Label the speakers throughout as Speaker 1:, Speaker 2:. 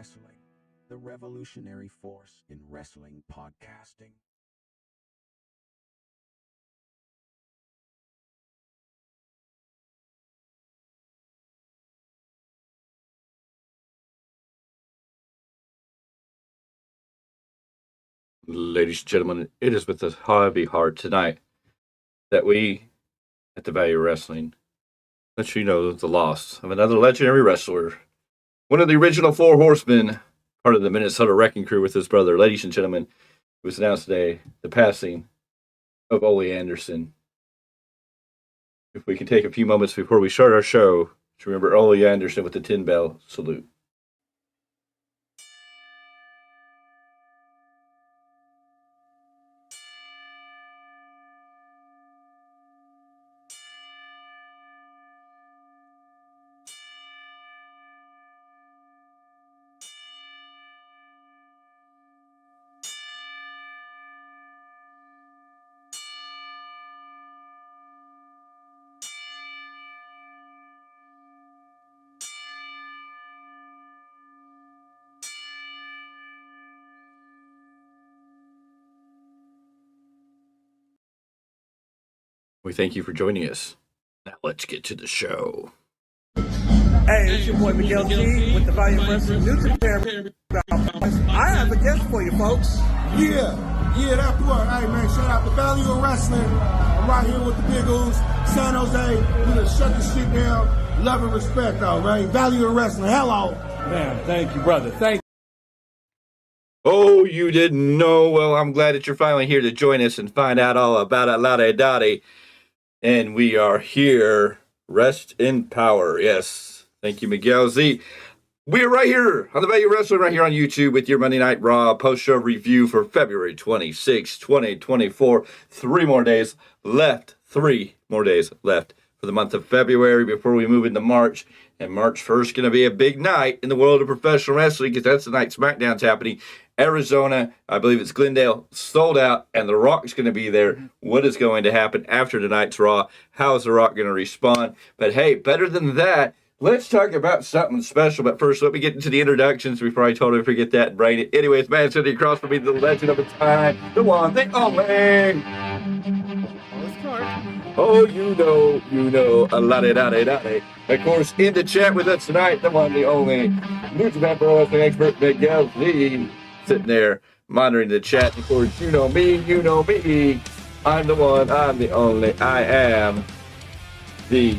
Speaker 1: Wrestling, the revolutionary force in wrestling podcasting.
Speaker 2: Ladies and gentlemen, it is with a heavy heart tonight that we, at the VOW Wrestling, let you know the loss of another legendary wrestler, one of the original Four Horsemen, part of the Minnesota Wrecking Crew with his brother. Ladies and gentlemen, it was announced today the passing of Ole Anderson. If we can take a few moments before we start our show to remember Ole Anderson with the 10-bell salute. We thank you for joining us. Now let's get to the show.
Speaker 3: Hey, it's your boy Miguel G with the VOW Wrestling New Japan. I have a guest for you, folks.
Speaker 4: Yeah, that's what. Hey, man, shout out to VOW Wrestling. I'm right here with the Big Oos, San Jose. We gonna shut this shit down. Love and respect, though, right? VOW Wrestling. Hello.
Speaker 3: Man, thank you, brother. Thank you.
Speaker 2: Oh, you didn't know? Well, I'm glad that you're finally here to join us and find out all about it, Lottie Dottie. And we are here. Rest in power. Yes. Thank you, Miguel Z. We are right here on the VOW Wrestling, right here on YouTube with your Monday Night Raw post-show review for February 26, 2024. 3 more days left. 3 more days left for the month of February before we move into March. And March 1st going to be a big night in the world of professional wrestling because that's the night SmackDown's happening. Arizona, I believe it's Glendale, sold out, and The Rock's going to be there. What is going to happen after tonight's Raw? How is The Rock going to respond? But hey, better than that, let's talk about something special. But first, let me get into the introductions before I totally forget that and brain it. Anyways, man, sitting across from me, the legend of the time, the one, the only. Oh, you know, a la-di-da-di-da-di. Of course, in the chat with us tonight, the one, the only, New Japan Pro Wrestling expert, Miguel Z, sitting there monitoring the chat. Of course, you know me. I'm the one, I'm the only, I am the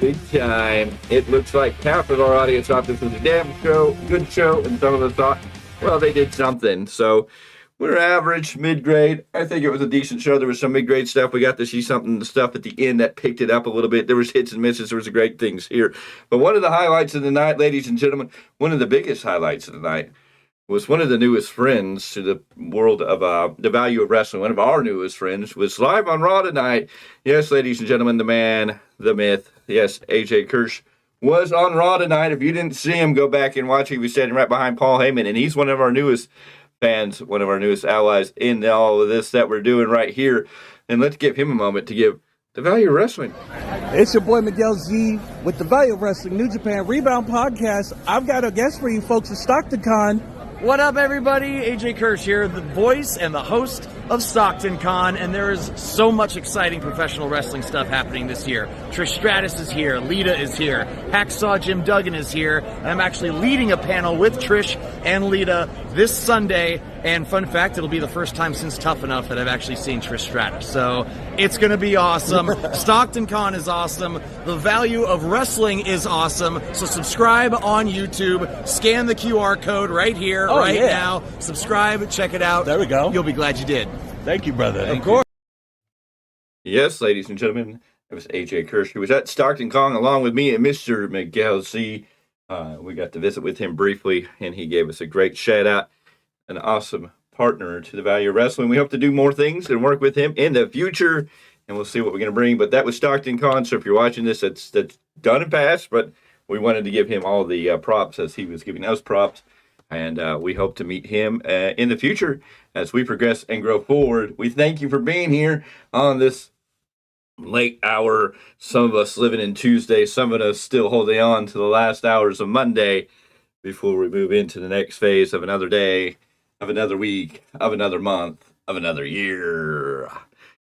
Speaker 2: big time. It looks like half of our audience thought this was a damn show, good show, and some of us thought, well, they did something. So we're average, mid-grade. I think it was a decent show. There was some mid-grade stuff. We got to see something, the stuff at the end that picked it up a little bit. There was hits and misses. There was great things here. But one of the highlights of the night, ladies and gentlemen, one of the biggest highlights of the night was one of the newest friends to the world of the VOW of wrestling. One of our newest friends was live on Raw tonight. Yes, ladies and gentlemen, the man, the myth. Yes, AJ Kirsch was on Raw tonight. If you didn't see him, go back and watch. He was standing right behind Paul Heyman, and he's one of our newest fans, one of our newest allies in all of this that we're doing right here. And let's give him a moment to give the VOW Wrestling.
Speaker 3: It's your boy Miguel Z with the VOW Wrestling New Japan Rebound Podcast. I've got a guest for you folks at Stockton Con.
Speaker 5: What up, everybody? AJ Kirsch here, the voice and the host of Stockton Con, and there is so much exciting professional wrestling stuff happening this year. Trish Stratus is here, Lita is here, Hacksaw Jim Duggan is here, and I'm actually leading a panel with Trish and Lita this Sunday, and fun fact, it'll be the first time since Tough Enough that I've actually seen Trish Stratus, so it's going to be awesome. Stockton Con is awesome, the value of wrestling is awesome, so subscribe on YouTube, scan the QR code right here, now, subscribe, check it out.
Speaker 3: There we go.
Speaker 5: You'll be glad you did.
Speaker 3: Thank you, brother. Of course.
Speaker 2: Yes, ladies and gentlemen, it was AJ Kirsch who was at Stockton Con along with me and Mr. Miguel Z. We got to visit with him briefly, and he gave us a great shout out. An awesome partner to the VOW Wrestling. We hope to do more things and work with him in the future, and we'll see what we're going to bring. But that was Stockton Con, so if you're watching this, that's done and past, but we wanted to give him all the props as he was giving us props. And we hope to meet him in the future as we progress and grow forward. We thank you for being here on this late hour. Some of us living in Tuesday, some of us still holding on to the last hours of Monday before we move into the next phase of another day, of another week, of another month, of another year.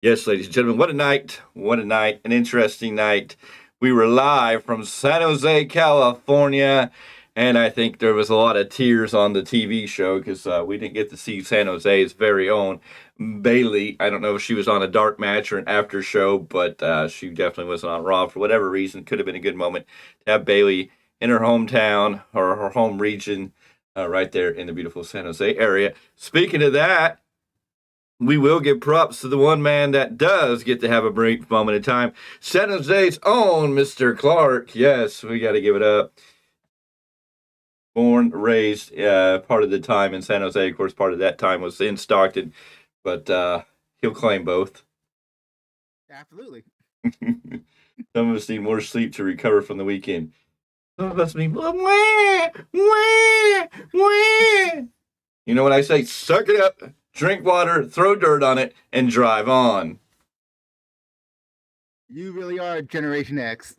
Speaker 2: Yes, ladies and gentlemen, what a night, an interesting night. We were live from San Jose, California, and I think there was a lot of tears on the TV show because we didn't get to see San Jose's very own Bailey. I don't know if she was on a dark match or an after show, but she definitely wasn't on Raw for whatever reason. Could have been a good moment to have Bailey in her hometown or her home region right there in the beautiful San Jose area. Speaking of that, we will give props to the one man that does get to have a brief moment in time. San Jose's own Mr. Clarke. Yes, we got to give it up. Born, raised, part of the time in San Jose. Of course, part of that time was in Stockton, but he'll claim both.
Speaker 6: Absolutely.
Speaker 2: Some of us need more sleep to recover from the weekend. Some of us need, you know what I say? Suck it up, drink water, throw dirt on it, and drive on.
Speaker 6: You really are Generation X.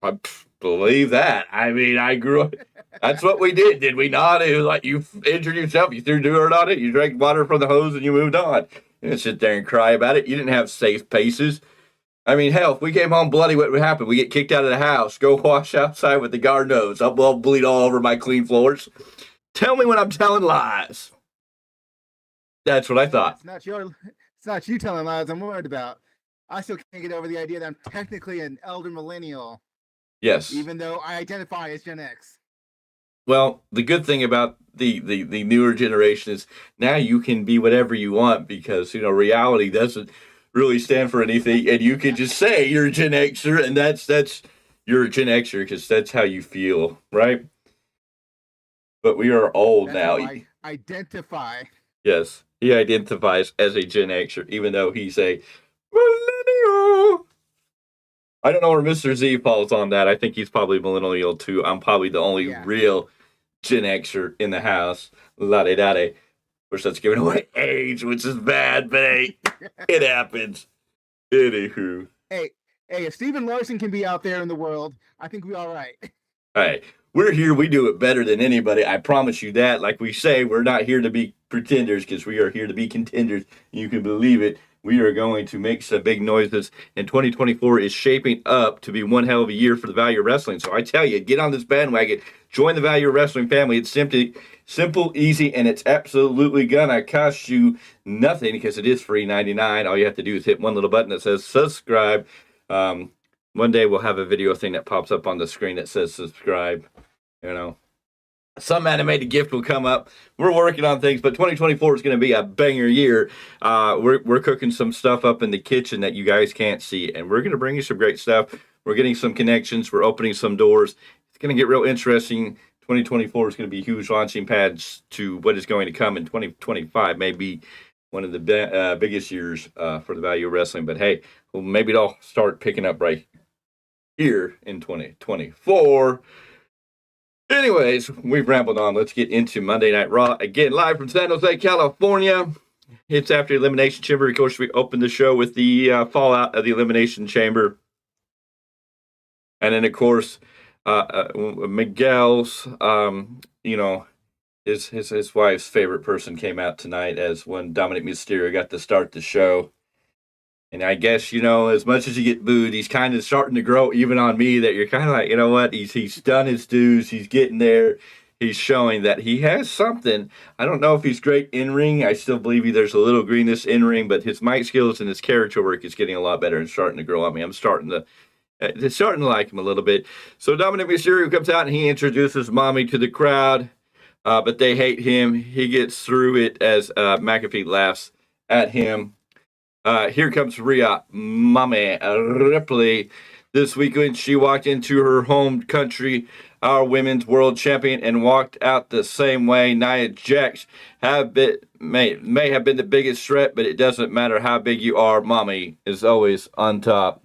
Speaker 2: I believe that. I mean, I grew up. That's what we did we not? It was like you injured yourself, you threw dirt on it, you drank water from the hose, and you moved on. You didn't sit there and cry about it. You didn't have safe paces. I mean, hell, if we came home bloody, what would happen? We get kicked out of the house, go wash outside with the garden hose. I'll bleed all over my clean floors. Tell me when I'm telling lies. That's what I thought.
Speaker 6: It's not you telling lies I'm worried about. I still can't get over the idea that I'm technically an elder millennial.
Speaker 2: Yes.
Speaker 6: Even though I identify as Gen X.
Speaker 2: Well, the good thing about the newer generation is now you can be whatever you want because, reality doesn't really stand for anything. And you can just say you're a Gen Xer and that's you're a Gen Xer because that's how you feel, right? But we are old
Speaker 6: that's
Speaker 2: now.
Speaker 6: How I identify.
Speaker 2: Yes, he identifies as a Gen Xer, even though he's a millennial. I don't know where Mr. Z falls on that. I think he's probably millennial too. I'm probably the only real Gen Xer in the house. La-de-da-de. Of course, that's giving away age, which is bad, but hey, it happens. Anywho.
Speaker 6: Hey, if Steven Larson can be out there in the world, I think we're all right.
Speaker 2: Hey, we're here. We do it better than anybody. I promise you that. Like we say, we're not here to be pretenders because we are here to be contenders. You can believe it. We are going to make some big noises, and 2024 is shaping up to be one hell of a year for the Value of Wrestling. So I tell you, get on this bandwagon, join the Value of Wrestling family. It's simple, easy, and it's absolutely gonna cost you nothing because it is free $99. All you have to do is hit one little button that says subscribe. One day we'll have a video thing that pops up on the screen that says subscribe. Some animated gift will come up. We're working on things, but 2024 is going to be a banger year. We're cooking some stuff up in the kitchen that you guys can't see, and we're going to bring you some great stuff. We're getting some connections. We're opening some doors. It's going to get real interesting. 2024 is going to be huge launching pads to what is going to come in 2025. Maybe one of the biggest years for the Value of Wrestling. But hey, well, maybe it'll start picking up right here in 2024. Anyways, we've rambled on. Let's get into Monday Night Raw. Again, live from San Jose, California. It's after Elimination Chamber. Of course, we opened the show with the fallout of the Elimination Chamber. And then, of course, Miguel's, his wife's favorite person came out tonight as when Dominic Mysterio got to start the show. And I guess, as much as you get booed, he's kind of starting to grow even on me that you're kind of like, you know what? He's done his dues. He's getting there. He's showing that he has something. I don't know if he's great in ring. I still believe there's a little greenness in ring, but his mic skills and his character work is getting a lot better and starting to grow on me. I'm starting to like him a little bit. So Dominic Mysterio comes out and he introduces Mommy to the crowd, but they hate him. He gets through it as McAfee laughs at him. Here comes Rhea Mommy Ripley. This weekend, she walked into her home country, our women's world champion, and walked out the same way. Nia Jax may have been the biggest threat, but it doesn't matter how big you are. Mommy is always on top.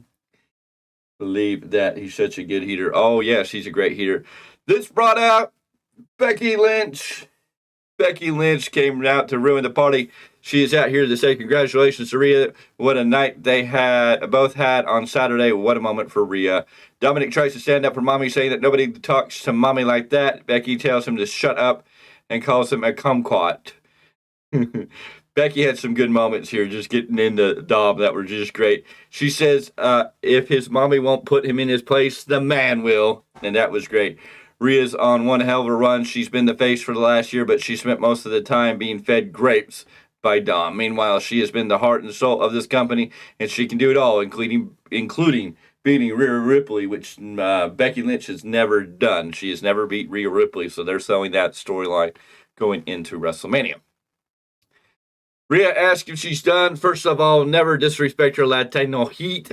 Speaker 2: Believe that he's such a good heater. Oh, yeah, she's a great heater. This brought out Becky Lynch Becky Lynch came out to ruin the party. She is out here to say congratulations to Rhea. What a night they both had on Saturday. What a moment for Rhea. Dominic tries to stand up for Mommy, saying that nobody talks to Mommy like that. Becky tells him to shut up and calls him a kumquat. Becky had some good moments here, just getting into Dom that were just great. She says, if his mommy won't put him in his place, the man will. And that was great. Rhea's on one hell of a run. She's been the face for the last year, but she spent most of the time being fed grapes by Dom. Meanwhile, she has been the heart and soul of this company, and she can do it all, including beating Rhea Ripley, which Becky Lynch has never done. She has never beat Rhea Ripley, so they're selling that storyline going into WrestleMania. Rhea asks if she's done. First of all, never disrespect your Latino heat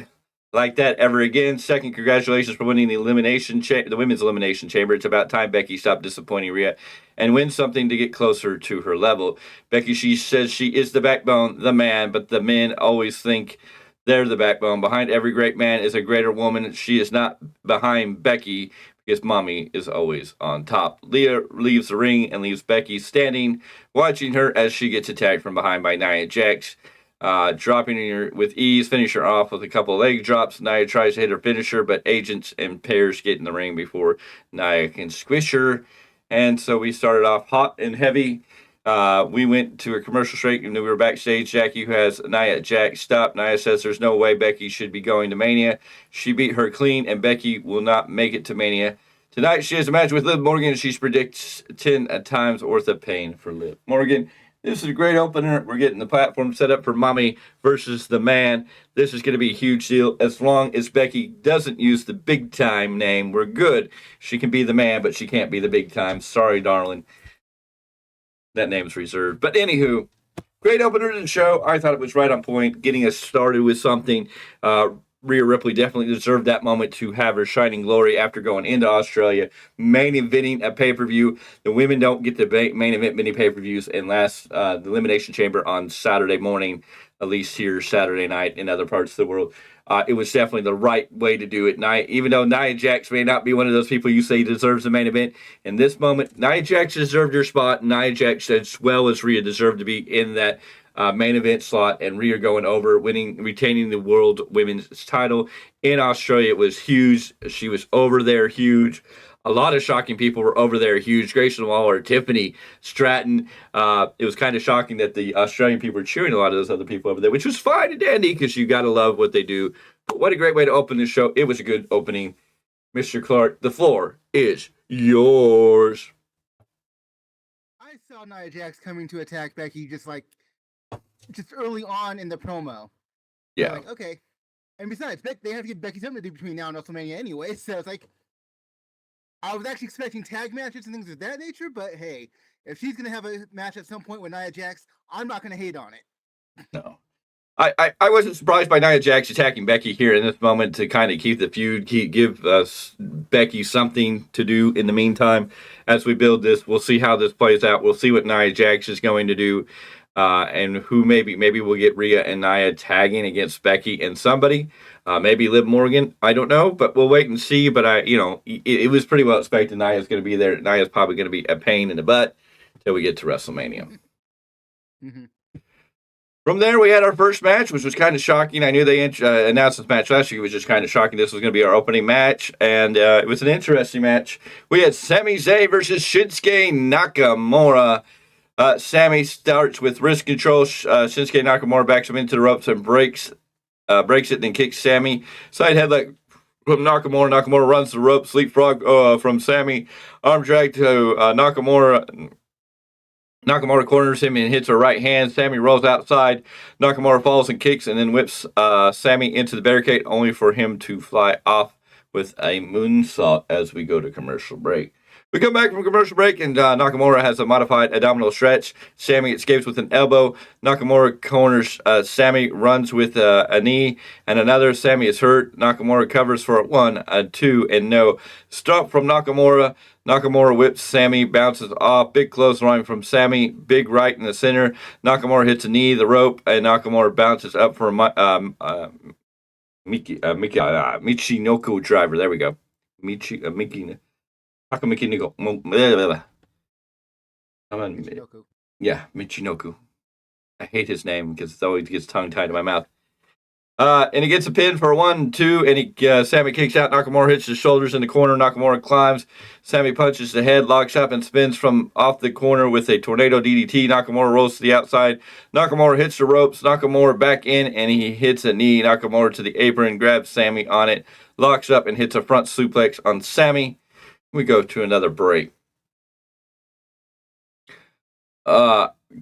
Speaker 2: like that ever again. Second, congratulations for winning the women's elimination chamber. It's about time Becky stopped disappointing Rhea and win something to get closer to her level. Becky, she says she is the backbone, the man, but the men always think they're the backbone. Behind every great man is a greater woman. She is not behind Becky because Mommy is always on top. Leah leaves the ring and leaves Becky standing, watching her as she gets attacked from behind by Nia Jax. Dropping her with ease, finish her off with a couple of leg drops. Nia tries to hit her finisher, but agents and pairs get in the ring before Nia can squish her. And so we started off hot and heavy. We went to a commercial break and we were backstage. Jackie, who has Nia Jax, stopped. Nia says there's no way Becky should be going to Mania. She beat her clean, and Becky will not make it to Mania. Tonight she has a match with Liv Morgan, and she predicts 10 times worth of pain for Liv Morgan. This is a great opener. We're getting the platform set up for Mommy versus the man. This is going to be a huge deal. As long as Becky doesn't use the big time name, we're good. She can be the man, but she can't be the big time. Sorry, darling. That name's reserved. But anywho, great opener to the show. I thought it was right on point, getting us started with something. Rhea Ripley definitely deserved that moment to have her shining glory after going into Australia, main eventing a pay-per-view. The women don't get the main event many pay-per-views unless the Elimination Chamber on Saturday morning, at least here Saturday night in other parts of the world. It was definitely the right way to do it. Even though Nia Jax may not be one of those people you say deserves the main event, in this moment, Nia Jax deserved her spot. Nia Jax, as well as Rhea, deserved to be in that main event slot, and Rhea going over, retaining the world women's title in Australia. It was huge. She was over there huge. A lot of shocking people were over there huge. Grayson Waller, Tiffany Stratton. It was kind of shocking that the Australian people were cheering a lot of those other people over there, which was fine and dandy because you got to love what they do. But what a great way to open this show. It was a good opening. Mr. Clarke, the floor is yours.
Speaker 6: I saw Nia Jax coming to attack Becky just early on in the promo.
Speaker 2: Yeah.
Speaker 6: Like, okay. And besides, they have to get Becky something to do between now and WrestleMania anyway, so it's like, I was actually expecting tag matches and things of that nature, but hey, if she's going to have a match at some point with Nia Jax, I'm not going to hate on it.
Speaker 2: No. I wasn't surprised by Nia Jax attacking Becky here in this moment to kind of keep the feud, give Becky something to do in the meantime. As we build this, we'll see how this plays out. We'll see what Nia Jax is going to do. And who maybe we'll get Rhea and Nia tagging against Becky and somebody, maybe Liv Morgan. I don't know, but we'll wait and see. But it was pretty well expected Nia's going to be there. Nia's probably going to be a pain in the butt till we get to WrestleMania.
Speaker 6: Mm-hmm.
Speaker 2: From there, we had our first match, which was kind of shocking. I knew they announced this match last week. It was just kind of shocking. This was going to be our opening match, and it was an interesting match. We had Sami Zayn versus Shinsuke Nakamura. Sammy starts with wrist control. Shinsuke Nakamura backs him into the ropes and breaks it, then kicks Sammy. Side headlock from Nakamura. Nakamura runs the ropes. Leapfrog from Sammy. Arm drag to Nakamura. Nakamura corners him and hits her right hand. Sammy rolls outside. Nakamura falls and kicks and then whips Sammy into the barricade, only for him to fly off with a moonsault as we go to commercial break. We come back from commercial break, and Nakamura has a modified abdominal stretch. Sammy escapes with an elbow. Nakamura corners Sammy, runs with a knee and another. Sammy is hurt. Nakamura covers for a 1, a 2, and no. Stomp from Nakamura. Nakamura whips Sammy, bounces off. Big clothesline from Sammy. Big right in the center. Nakamura hits a knee, the rope, and Nakamura bounces up for a Michinoko driver. There we go.
Speaker 6: Michinoku.
Speaker 2: Yeah, Michinoku. I hate his name because it always gets tongue-tied in my mouth. And he gets a pin for 1-2, and Sammy kicks out. Nakamura hits his shoulders in the corner. Nakamura climbs. Sammy punches the head, locks up, and spins from off the corner with a tornado DDT. Nakamura rolls to the outside. Nakamura hits the ropes. Nakamura back in, and he hits a knee. Nakamura to the apron, grabs Sammy on it, locks up, and hits a front suplex on Sammy. We go to another break.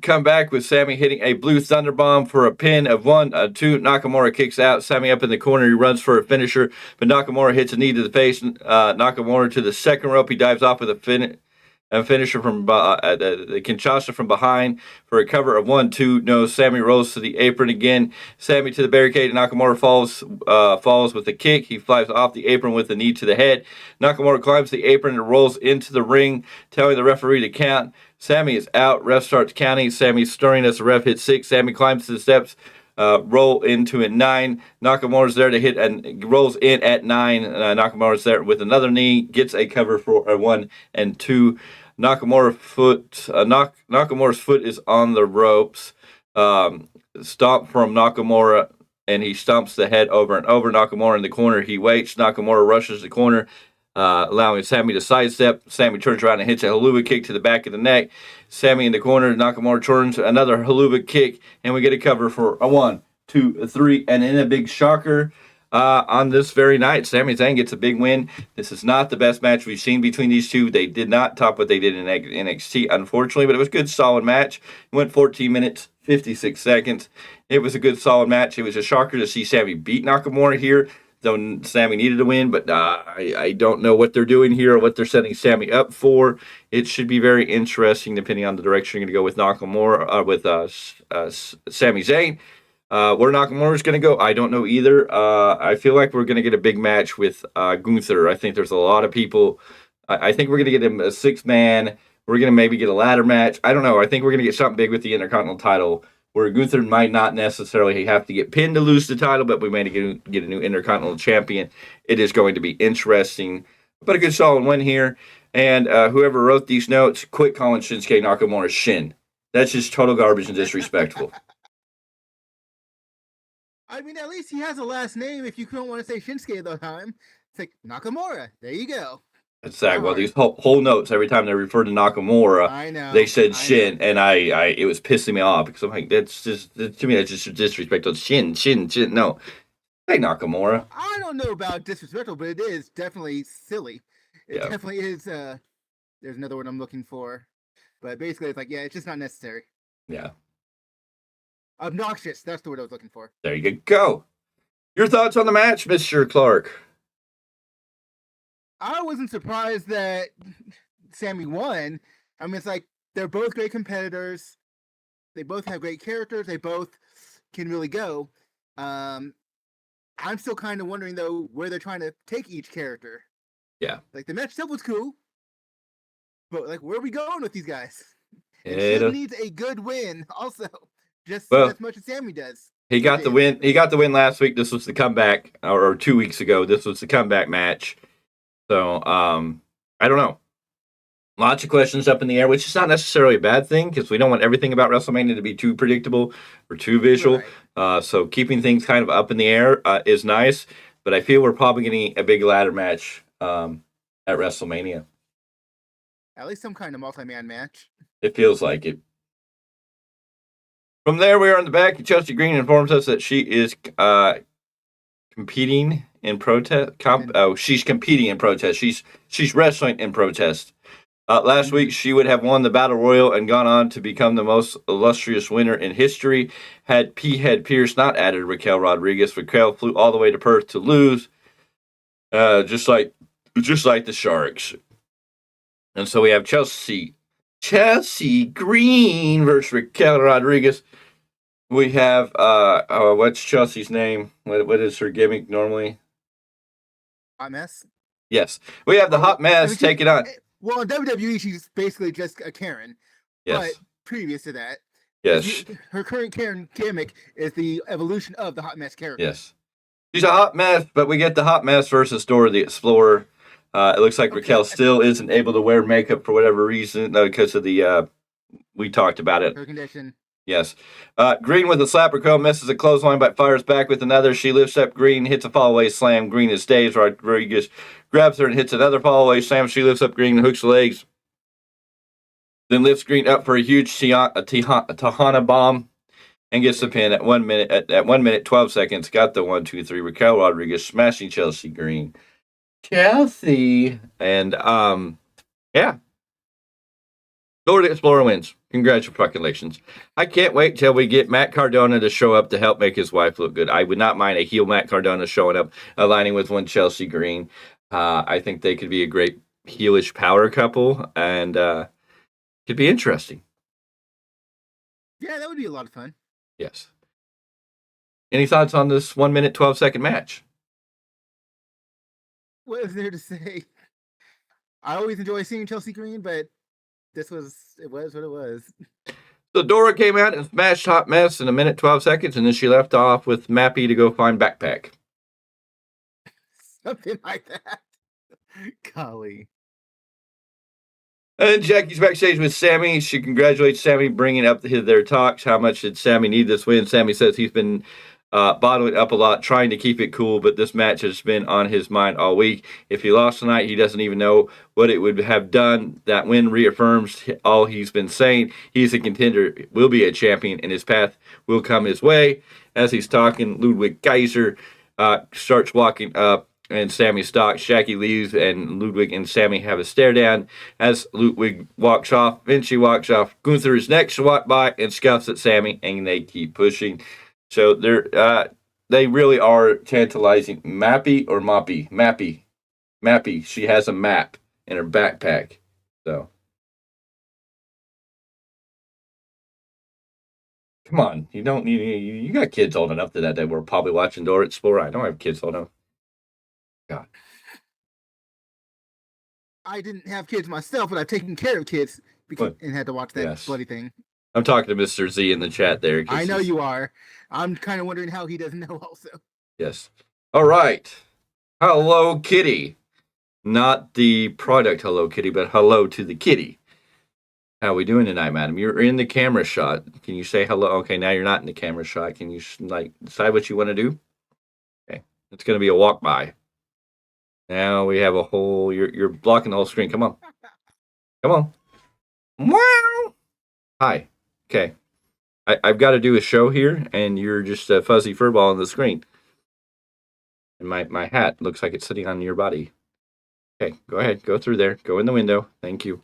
Speaker 2: Come back with Sammy hitting a blue thunder bomb for a pin of 1-2. Nakamura kicks out. Sammy up in the corner. He runs for a finisher, but Nakamura hits a knee to the face. Nakamura to the second rope. He dives off with a finisher from the Kinshasa from behind for a cover of 1-2. No, Sammy rolls to the apron again. Sammy to the barricade. Nakamura falls with a kick. He flies off the apron with a knee to the head. Nakamura climbs the apron and rolls into the ring, telling the referee to count. Sammy is out. Ref starts counting. Sammy's stirring as the ref hits 6. Sammy climbs to the steps, roll into a 9. Nakamura's there to hit and rolls in at 9. Nakamura's there with another knee, gets a cover for a 1-2. Nakamura's foot is on the ropes. Stomp from Nakamura, and he stomps the head over and over. Nakamura in the corner. He waits. Nakamura rushes the corner, allowing Sammy to sidestep. Sammy turns around and hits a haluva kick to the back of the neck. Sammy in the corner. Nakamura turns another haluva kick, and we get a cover for a 1, 2, 3, and in a big shocker. On this very night, Sami Zayn gets a big win. This is not the best match we've seen between these two. They did not top what they did in NXT, unfortunately, but it was a good, solid match. It went 14 minutes, 56 seconds. It was a good, solid match. It was a shocker to see Sami beat Nakamura here, though Sami needed to win, but I don't know what they're doing here or what they're setting Sami up for. It should be very interesting depending on the direction you're going to go with Nakamura, with Sami Zayn. Where Nakamura is going to go, I don't know either. I feel like we're going to get a big match with Gunther. I think there's a lot of people. I think we're going to get him a 6-man. We're going to maybe get a ladder match. I don't know. I think we're going to get something big with the Intercontinental title, where Gunther might not necessarily have to get pinned to lose the title, but we may get a new Intercontinental champion. It is going to be interesting, but a good solid win here. And whoever wrote these notes, quit calling Shinsuke Nakamura Shin. That's just total garbage and disrespectful.
Speaker 6: I mean, at least he has a last name. If you don't want to say Shinsuke the time, it's like Nakamura. There you go.
Speaker 2: It's sad. Well, these whole notes, every time they refer to Nakamura,
Speaker 6: I know,
Speaker 2: they said Shin, and it was pissing me off because I'm like, to me, that's just disrespectful. Shin. No. Hey, Nakamura.
Speaker 6: I don't know about disrespectful, but it is definitely silly. It definitely is. There's another word I'm looking for. But basically, it's like, yeah, it's just not necessary.
Speaker 2: Yeah.
Speaker 6: Obnoxious. That's the word I was looking for.
Speaker 2: There you go. Your thoughts on the match, Mr. Clarke?
Speaker 6: I wasn't surprised that Sami won. I mean, it's like they're both great competitors. They both have great characters. They both can really go. I'm still kind of wondering, though, where they're trying to take each character.
Speaker 2: Yeah.
Speaker 6: Like, the match itself was cool. But, like, where are we going with these guys? It needs a good win, also. Just as much as Sami does.
Speaker 2: He got the win. He got the win last week. This was the comeback, or 2 weeks ago. This was the comeback match. So, I don't know. Lots of questions up in the air, which is not necessarily a bad thing because we don't want everything about WrestleMania to be too predictable or too visual. Right. So keeping things kind of up in the air is nice. But I feel we're probably getting a big ladder match at WrestleMania.
Speaker 6: At least some kind of multi-man match.
Speaker 2: It feels like it. From there, we are in the back. Chelsea Green informs us that she is competing in protest. She's competing in protest. She's wrestling in protest. Last week, she would have won the Battle Royal and gone on to become the most illustrious winner in history. Had Pierce not added Raquel Rodriguez, Raquel flew all the way to Perth to lose, just like the Sharks. And so we have Chelsea Green versus Raquel Rodriguez. We have what's Chelsea's name? What is her gimmick normally?
Speaker 6: Hot mess.
Speaker 2: Yes, we have the hot mess taking on.
Speaker 6: Well, in WWE, she's basically just a Karen.
Speaker 2: Yes.
Speaker 6: But previous to that,
Speaker 2: yes,
Speaker 6: her current Karen gimmick is the evolution of the hot mess character.
Speaker 2: Yes, she's a hot mess, but we get the hot mess versus Dora the Explorer. It looks like Raquel still isn't able to wear makeup for whatever reason, because of the We talked about it.
Speaker 6: Her condition.
Speaker 2: Yes. Green with a slapper curl misses a clothesline but fires back with another. She lifts up Green, hits a fallaway slam. Green is dazed. Rodriguez grabs her and hits another fallaway slam. She lifts up Green and hooks the legs. Then lifts Green up for a huge Tahana bomb and gets the pin at 1 minute. At 1 minute, 12 seconds. Got the 1, 2, 3. Raquel Rodriguez smashing Chelsea Green. Chelsea. And, yeah. Dora the Explorer wins. Congratulations. I can't wait till we get Matt Cardona to show up to help make his wife look good. I would not mind a heel Matt Cardona showing up, aligning with one Chelsea Green. I think they could be a great heelish power couple, and could be interesting.
Speaker 6: Yeah, that would be a lot of fun.
Speaker 2: Yes. Any thoughts on this 1 minute, 12-second match?
Speaker 6: What is there to say? I always enjoy seeing Chelsea Green, but it was what it was.
Speaker 2: So Dora came out and smashed Hot Mess in 1 minute, 12 seconds, and then she left off with Mappy to go find Backpack.
Speaker 6: Something like that. Golly.
Speaker 2: And Jackie's backstage with Sammy. She congratulates Sammy bringing up their talks. How much did Sammy need this win? Sammy says he's been bottling up a lot, trying to keep it cool, but this match has been on his mind all week. If he lost tonight, he doesn't even know what it would have done. That win reaffirms all he's been saying. He's a contender, will be a champion, and his path will come his way. As he's talking, Ludwig Kaiser starts walking up, and Sammy stalks. Jackie leaves, and Ludwig and Sammy have a stare down. As Ludwig walks off, Vinci walks off. Gunther is next to walk by and scuffs at Sammy, and they keep pushing. So they really are tantalizing. Mappy or Moppy? Mappy. She has a map in her backpack. So, come on, you got kids old enough that we're probably watching Dora Explorer. I don't have kids old enough. God.
Speaker 6: I didn't have kids myself, but I've taken care of kids and had to watch that bloody thing.
Speaker 2: I'm talking to Mr. Z in the chat there.
Speaker 6: I know you are. I'm kind of wondering how he doesn't know also.
Speaker 2: Yes. All right. Hello Kitty. Not the product Hello Kitty, but hello to the kitty. How are we doing tonight, madam? You're in the camera shot. Can you say hello? Okay, now you're not in the camera shot. Can you decide what you want to do? Okay. It's going to be a walk by. Now we have a whole... You're blocking the whole screen. Come on. Come on. Wow. Hi. Okay. I've got to do a show here, and you're just a fuzzy furball on the screen. And my hat looks like it's sitting on your body. Okay, go ahead. Go through there. Go in the window. Thank you.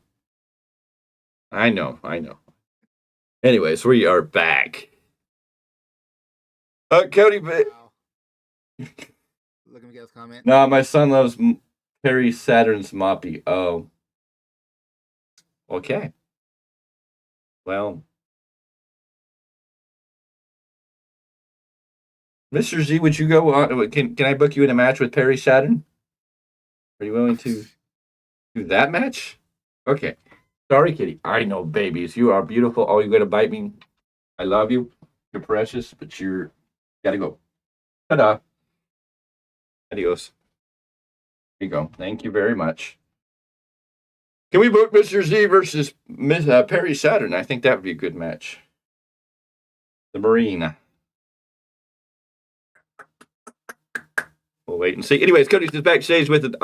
Speaker 2: I know. Anyways, we are back. Cody...
Speaker 6: Wow. Look at Miguel's comment.
Speaker 2: No, my son loves Perry Saturn's Moppy. Oh. Okay. Well... Mr. Z, would you go on? Can I book you in a match with Perry Saturn? Are you willing to do that match? Okay. Sorry, kitty. I know, babies. You are beautiful. Oh, you're going to bite me? I love you. You're precious, but you're... Gotta go. Ta-da. Adios. Here you go. Thank you very much. Can we book Mr. Z versus Perry Saturn? I think that would be a good match. The Marine. We'll wait and see. Anyways, Cody's just backstage with the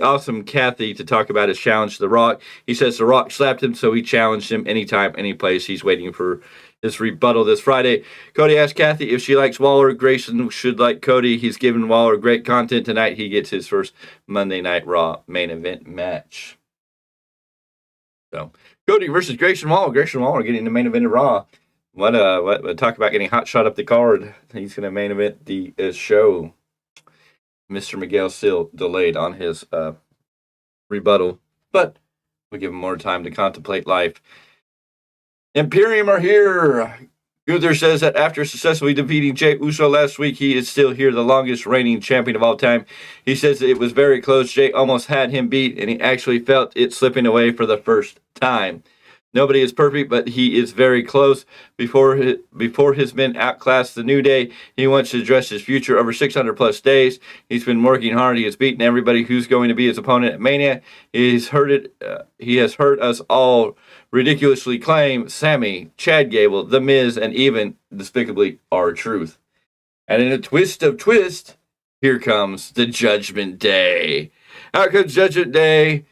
Speaker 2: awesome Kathy to talk about his challenge to The Rock. He says The Rock slapped him, so he challenged him anytime, any place. He's waiting for his rebuttal this Friday. Cody asked Kathy if she likes Waller. Grayson should like Cody. He's given Waller great content tonight. He gets his first Monday Night Raw main event match. So, Cody versus Grayson Waller. Grayson Waller getting the main event of Raw. What talk about getting hot shot up the card. He's going to main event the show. Mr. Miguel still delayed on his rebuttal, but we'll give him more time to contemplate life. Imperium are here. Gunther says that after successfully defeating Jey Uso last week, he is still here, the longest reigning champion of all time. He says that it was very close. Jey almost had him beat, and he actually felt it slipping away for the first time. Nobody is perfect, but he is very close. Before his men outclass the New Day, he wants to address his future over 600 plus days. He's been working hard. He has beaten everybody who's going to be his opponent at Mania. He has heard us all ridiculously claim Sammy, Chad Gable, The Miz, and even, despicably, R-Truth. And in a twist of twist, here comes the Judgment Day. Out comes Judgment Day.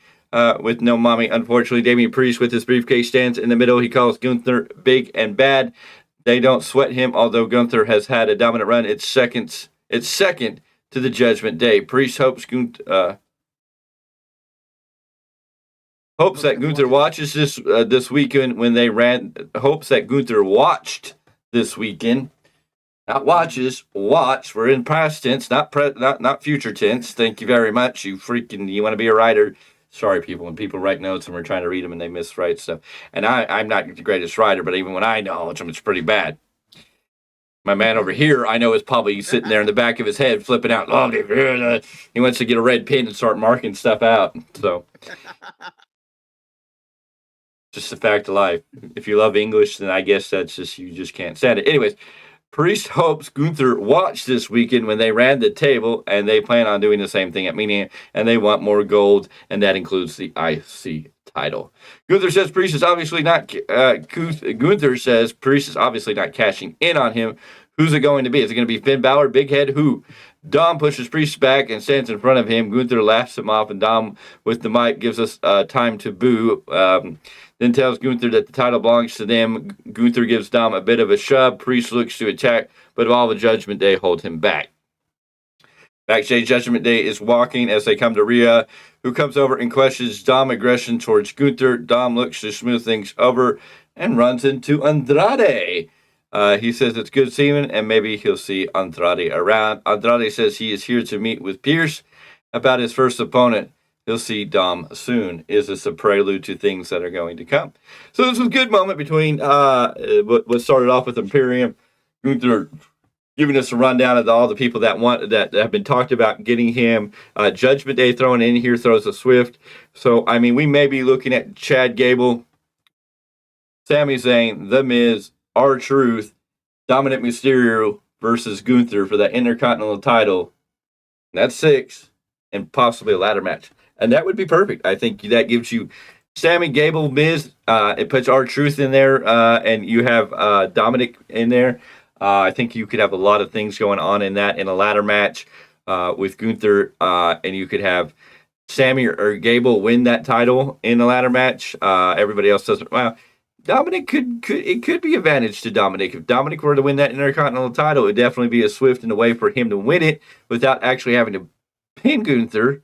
Speaker 2: With no mommy, unfortunately. Damian Priest with his briefcase stands in the middle. He calls Gunther big and bad. They don't sweat him, although Gunther has had a dominant run. It's second to the Judgment Day. Priest hopes that Gunther watches this weekend when they ran. Hopes that Gunther watched this weekend. Not watches, watch. We're in past tense, not future tense. Thank you very much. You want to be a writer. Sorry, people. When people write notes and we're trying to read them and they miswrite stuff. And I'm not the greatest writer, but even when I acknowledge them, it's pretty bad. My man over here, I know, is probably sitting there in the back of his head flipping out. Oh, he wants to get a red pen and start marking stuff out. So, just a fact of life. If you love English, then I guess that's just, you just can't stand it. Anyways, Priest hopes Gunther watched this weekend when they ran the table, and they plan on doing the same thing at Mania, and they want more gold, and that includes the IC title. Gunther says Priest is obviously not cashing in on him. Who's it going to be? Is it going to be Finn Balor, Big Head? Who? Dom pushes Priest back and stands in front of him. Gunther laughs him off, and Dom with the mic gives us time to boo. Then tells Gunther that the title belongs to them. Gunther gives Dom a bit of a shove. Priest looks to attack, but all the Judgment Day hold him back. Backstage, Judgment Day is walking as they come to Rhea, who comes over and questions Dom's aggression towards Gunther. Dom looks to smooth things over and runs into Andrade. He says it's good seeing, and maybe he'll see Andrade around. Andrade says he is here to meet with Pierce about his first opponent. He'll see Dom soon. Is this a prelude to things that are going to come? So this was a good moment between what started off with Imperium. Gunther giving us a rundown of all the people that have been talked about getting him. Judgment Day thrown in here, throws a Swift. So, I mean, we may be looking at Chad Gable, Sami Zayn, The Miz, R-Truth, Dominic Mysterio versus Gunther for that Intercontinental title. That's 6, and possibly a ladder match. And that would be perfect. I think that gives you Sami, Gable, Miz. It puts R-Truth in there, and you have Dominic in there. I think you could have a lot of things going on in a ladder match with Gunther, and you could have Sami or Gable win that title in a ladder match. Everybody else doesn't. Well, Dominic could be advantage to Dominic. If Dominic were to win that Intercontinental title, it would definitely be a Swift in a way for him to win it without actually having to pin Gunther.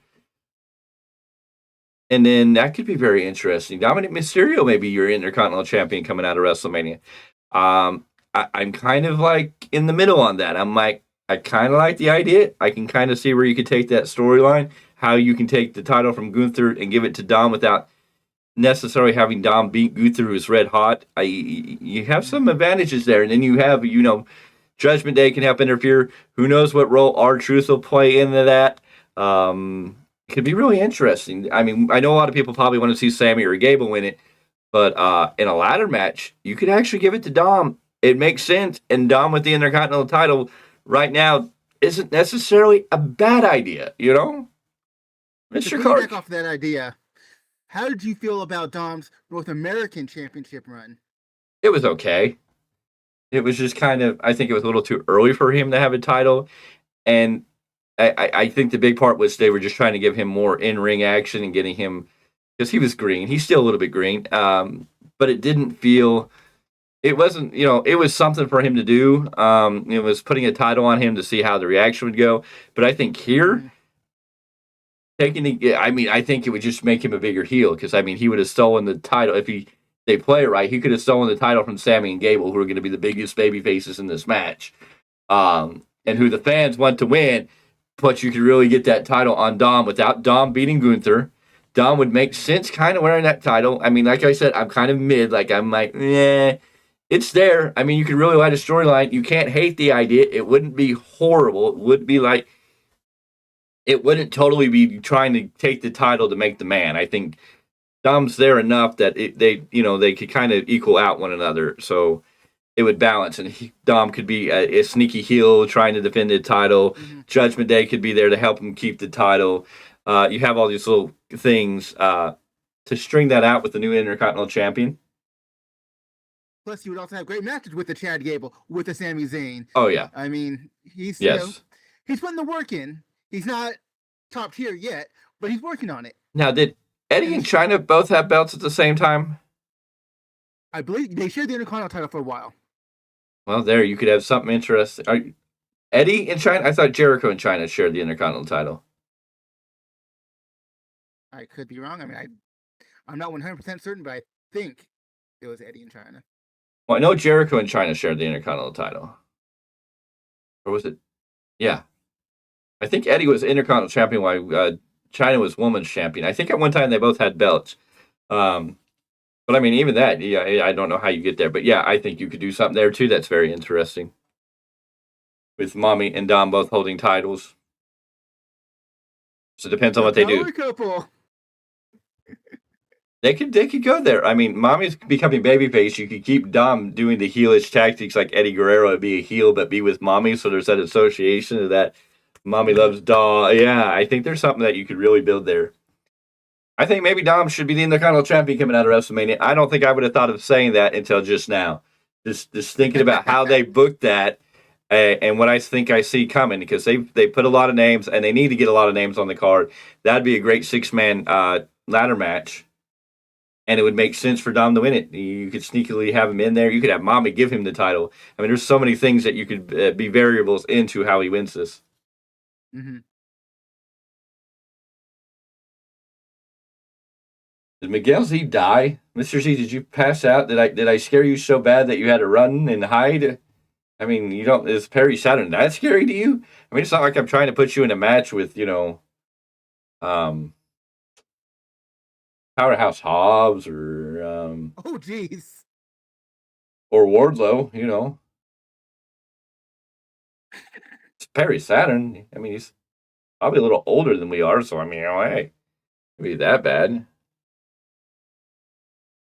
Speaker 2: And then that could be very interesting. Dominic Mysterio may be your Intercontinental Champion coming out of WrestleMania. I'm kind of like in the middle on that. I'm like, I kind of like the idea. I can kind of see where you could take that storyline, how you can take the title from Gunther and give it to Dom without necessarily having Dom beat Gunther, who's red hot. You have some advantages there. And then you have, Judgment Day can help interfere. Who knows what role R-Truth will play into that. Could be really interesting. I mean, I know a lot of people probably want to see Sami or Gable win it, but in a ladder match, you could actually give it to Dom. It makes sense, and Dom with the Intercontinental title right now isn't necessarily a bad idea, Mr. Clarke.
Speaker 6: Back off that idea. How did you feel about Dom's North American Championship run?
Speaker 2: It was okay. It was just kind of, I think it was a little too early for him to have a title, and I think the big part was they were just trying to give him more in-ring action and getting him, because he was green. He's still a little bit green, but it didn't feel, it wasn't, it was something for him to do. It was putting a title on him to see how the reaction would go. But I think here, I think it would just make him a bigger heel, because, he would have stolen the title. If they play it right, he could have stolen the title from Sami and Gable, who are going to be the biggest baby faces in this match, and who the fans want to win. But you could really get that title on Dom without Dom beating Gunther. Dom would make sense kind of wearing that title. Like I said, I'm kind of mid. It's there. You could really light a storyline. You can't hate the idea. It wouldn't be horrible. It would be it wouldn't totally be trying to take the title to make the man. I think Dom's there enough that they could kind of equal out one another, so it would balance. And Dom could be a sneaky heel trying to defend the title.
Speaker 6: Mm-hmm.
Speaker 2: Judgment Day could be there to help him keep the title. You have all these little things to string that out with the new Intercontinental Champion.
Speaker 6: Plus, you would also have great matches with the Chad Gable, with the Sami Zayn.
Speaker 2: Oh yeah,
Speaker 6: I mean, he's he's putting the work in. He's not top tier yet, but he's working on it.
Speaker 2: Now, did Eddie and China both have belts at the same time?
Speaker 6: I believe they shared the Intercontinental title for a while.
Speaker 2: Well, there you could have something interesting. Eddie and China? I thought Jericho and China shared the Intercontinental title.
Speaker 6: I could be wrong. I mean, I'm not 100% certain, but I think it was Eddie and China.
Speaker 2: Well, I know Jericho and China shared the Intercontinental title. Or was it? Yeah. I think Eddie was Intercontinental Champion while China was Women's Champion. I think at one time they both had belts. But I mean, even that, yeah, I don't know how you get there. But yeah, I think you could do something there too that's very interesting. With Mommy and Dom both holding titles. So it depends on what they do.
Speaker 6: Couple.
Speaker 2: They could go there. I mean, Mommy's becoming babyface. You could keep Dom doing the heelish tactics like Eddie Guerrero would be a heel, but be with Mommy. So there's that association of that. Mommy loves Dom. Yeah, I think there's something that you could really build there. I think maybe Dom should be the Intercontinental Champion coming out of WrestleMania. I don't think I would have thought of saying that until just now. Just thinking about how they booked that and what I think I see coming, because they put a lot of names and they need to get a lot of names on the card. That'd be a great 6-man ladder match. And it would make sense for Dom to win it. You could sneakily have him in there. You could have Mommy give him the title. I mean, there's so many things that you could be variables into how he wins this.
Speaker 6: Mm-hmm.
Speaker 2: Did Miguel Z die? Mr. Z, did you pass out? Did I scare you so bad that you had to run and hide? I mean, is Perry Saturn that scary to you? I mean, it's not like I'm trying to put you in a match with, Powerhouse Hobbs or
Speaker 6: Oh jeez.
Speaker 2: or Wardlow, It's Perry Saturn. I mean, he's probably a little older than we are, so I mean, hey, it'd be that bad.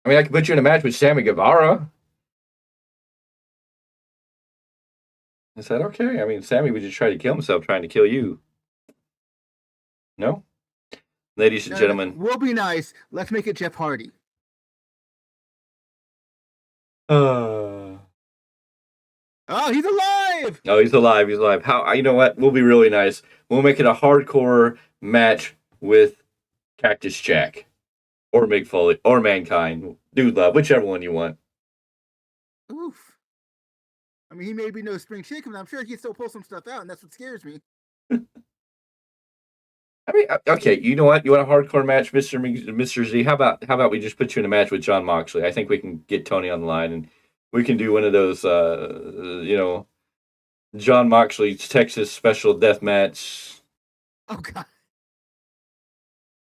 Speaker 2: I mean, I could put you in a match with Sammy Guevara. Is that okay? I mean, Sammy would just try to kill himself trying to kill you. No? Ladies and gentlemen.
Speaker 6: We'll be nice. Let's make it Jeff Hardy.
Speaker 2: Oh,
Speaker 6: he's alive!
Speaker 2: No, he's alive. He's alive. How? You know what? We'll be really nice. We'll make it a hardcore match with Cactus Jack. Or Mick Foley. Or Mankind. Dude Love. Whichever one you want.
Speaker 6: Oof. I mean, he may be no spring chicken, but I'm sure he can still pull some stuff out, and that's what scares me.
Speaker 2: I mean, okay, you know what? You want a hardcore match, Mr. Z? How about we just put you in a match with John Moxley? I think we can get Tony on the line, and we can do one of those, John Moxley's Texas special death match.
Speaker 6: Oh, God.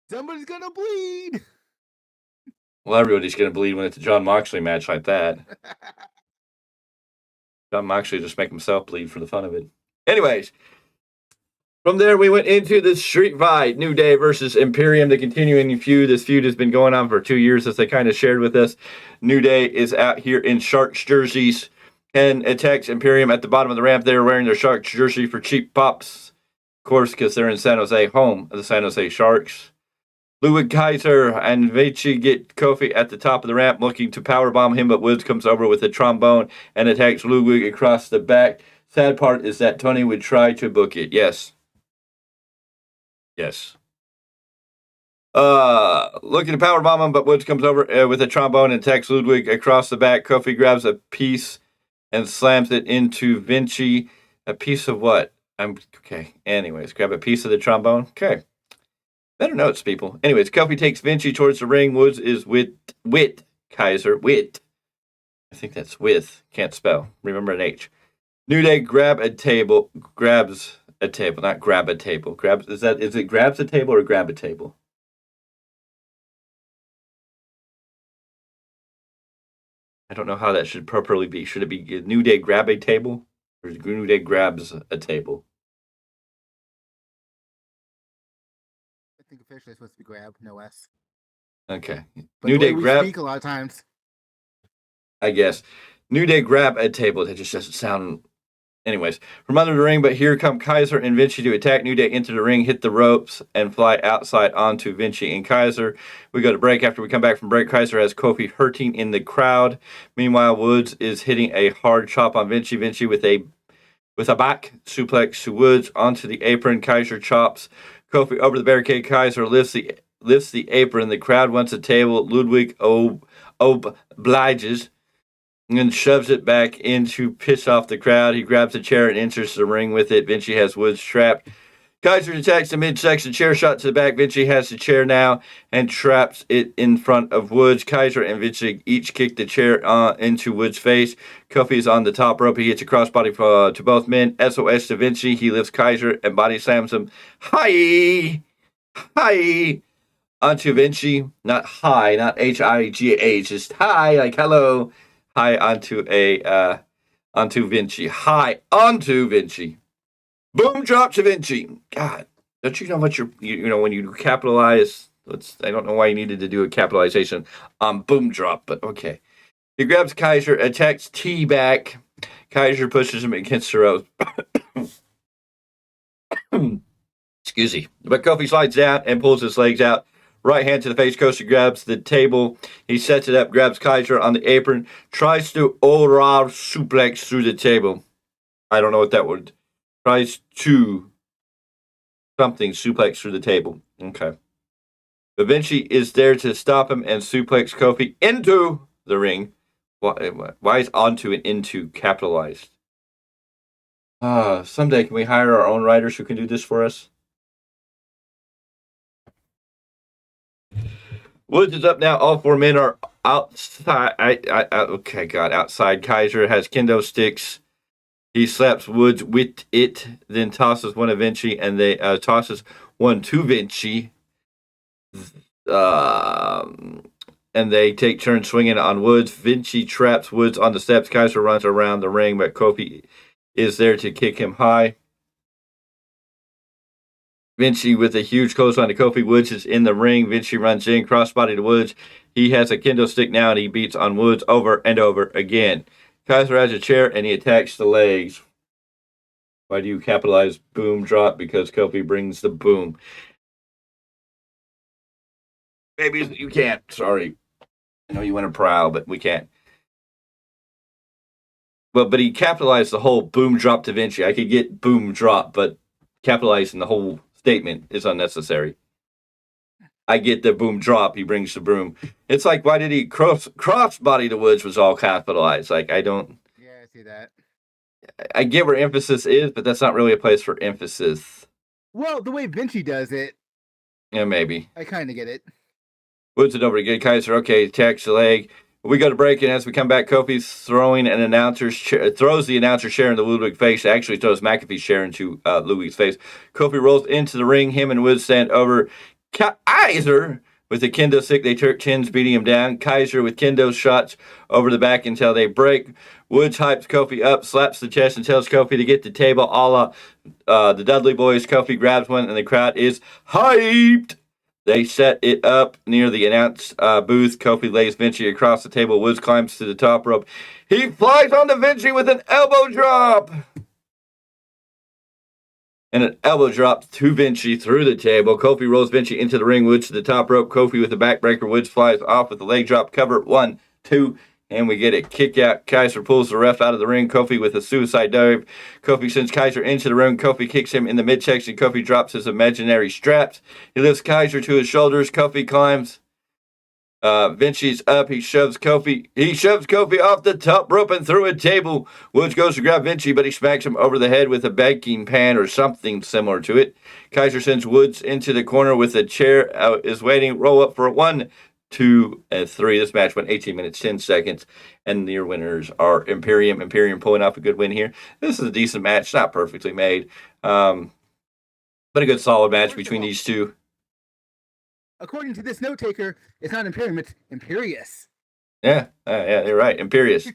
Speaker 6: Somebody's going to bleed.
Speaker 2: Well, everybody's going to bleed when it's a John Moxley match like that. John Moxley just make himself bleed for the fun of it. Anyways. From there, we went into the Street Fight, New Day versus Imperium, the continuing feud. This feud has been going on for 2 years, as they kind of shared with us. New Day is out here in Sharks jerseys and attacks Imperium at the bottom of the ramp. They're wearing their Sharks jersey for cheap pops, of course, because they're in San Jose, home of the San Jose Sharks. Ludwig Kaiser and Vinci get Kofi at the top of the ramp, looking to powerbomb him, but Woods comes over with a trombone and attacks Ludwig across the back. Sad part is that Tony would try to book it. Yes. Yes. Looking to powerbomb him, but Woods comes over with a trombone and attacks Ludwig across the back. Kofi grabs a piece and slams it into Vinci. A piece of what? Okay. Anyways, grab a piece of the trombone. Okay. Better notes, people. Anyways, Kofi takes Vinci towards the ring. Woods is with Kaiser. Wit. I think that's with. Can't spell. Remember an H. New Day grabs a table, not grab a table. Is it grabs a table or grab a table? I don't know how that should properly be. Should it be New Day grab a table? Or New Day grabs a table?
Speaker 6: I think officially it's supposed to be grab, no S.
Speaker 2: Okay.
Speaker 6: But
Speaker 2: New
Speaker 6: the way
Speaker 2: Day
Speaker 6: we
Speaker 2: grab.
Speaker 6: speak a lot of times.
Speaker 2: I guess. New Day grab a table. That just doesn't sound. Anyways, from under the ring, but here come Kaiser and Vinci to attack. New Day into the ring, hit the ropes, and fly outside onto Vinci and Kaiser. We go to break. After we come back from break, Kaiser has Kofi hurting in the crowd. Meanwhile, Woods is hitting a hard chop on Vinci. Vinci with a back suplex to Woods onto the apron. Kaiser chops Kofi over the barricade. Kaiser lifts the apron. The crowd wants a table. Ludwig obliges and shoves it back in to piss off the crowd. He grabs a chair and enters the ring with it. Vinci has Woods trapped. Kaiser attacks the midsection, chair shot to the back. Vinci has the chair now and traps it in front of Woods. Kaiser and Vinci each kick the chair into Woods' face. Kofi is on the top rope. He hits a crossbody to both men. SOS to Vinci. He lifts Kaiser and body slams him. Hi! Onto Vinci. Not hi, not H-I-G-H. Just hi, like hello. Hi onto Vinci. Hi onto Vinci. Boom drop to Vinci. God, don't you know what you know when you capitalize? I don't know why you needed to do a capitalization on boom drop, but okay. He grabs Kaiser, attacks T back. Kaiser pushes him against the ropes. Excuse me. But Kofi slides down and pulls his legs out. Right hand to the face. Kofi grabs the table. He sets it up, grabs Kaiser on the apron, tries to oral suplex through the table. I don't know what that would. Tries to something suplex through the table. Okay. But Vinci is there to stop him and suplex Kofi into the ring. Why is onto and into capitalized? Someday can we hire our own writers who can do this for us? Woods is up now. All four men are outside. Okay, God, outside. Kaiser has kendo sticks. He slaps Woods with it, then tosses one to Vinci, and they tosses one to Vinci. And they take turns swinging on Woods. Vinci traps Woods on the steps. Kaiser runs around the ring, but Kofi is there to kick him high. Vinci with a huge clothesline to Kofi. Woods is in the ring. Vinci runs in, crossbody to Woods. He has a kendo stick now, and he beats on Woods over and over again. Kaiser has a chair, and he attacks the legs. Why do you capitalize boom drop? Because Kofi brings the boom. Maybe you can't. Sorry. I know you want to prowl, but we can't. Well, but he capitalized the whole boom drop to Vinci. I could get boom drop, but capitalizing the whole statement is unnecessary. I get the boom drop. He brings the broom. It's like, why did he crossbody the Woods was all capitalized? Like, I don't.
Speaker 6: Yeah, I see that.
Speaker 2: I get where emphasis is, but that's not really a place for emphasis.
Speaker 6: Well, the way Vinci does it.
Speaker 2: Yeah, maybe.
Speaker 6: I kind of get it.
Speaker 2: Woods it over to good. Kaiser, okay, attacks the leg. We go to break, and as we come back, Kofi's throwing an announcer's chair, throws the announcer's chair into Ludwig's face. Actually, throws McAfee's chair into Ludwig's face. Kofi rolls into the ring. Him and Woods stand over Kaiser with the kendo stick. They turn chins, beating him down. Kaiser with kendo shots over the back until they break. Woods hypes Kofi up, slaps the chest, and tells Kofi to get the table a la the Dudley Boys. Kofi grabs one, and the crowd is hyped. They set it up near the announce booth. Kofi lays Vinci across the table. Woods climbs to the top rope. He flies onto Vinci with an elbow drop. And an elbow drop to Vinci through the table. Kofi rolls Vinci into the ring. Woods to the top rope. Kofi with the backbreaker. Woods flies off with the leg drop. Cover 1, 2, and we get a kick out. Kaiser pulls the ref out of the ring. Kofi with a suicide dive. Kofi sends Kaiser into the ring. Kofi kicks him in the midsection. Kofi drops his imaginary straps. He lifts Kaiser to his shoulders. Kofi climbs. Vinci's up. He shoves Kofi off the top rope and through a table. Woods goes to grab Vinci, but he smacks him over the head with a baking pan or something similar to it. Kaiser sends Woods into the corner with a chair. Is waiting. Roll up for 1, 2, and 3. This match went 18 minutes, 10 seconds, and your winners are Imperium. Imperium pulling off a good win here. This is a decent match, not perfectly made, but a good solid match between these two.
Speaker 6: According to this note taker, it's not Imperium, it's Imperious.
Speaker 2: Yeah, you're right, Imperious.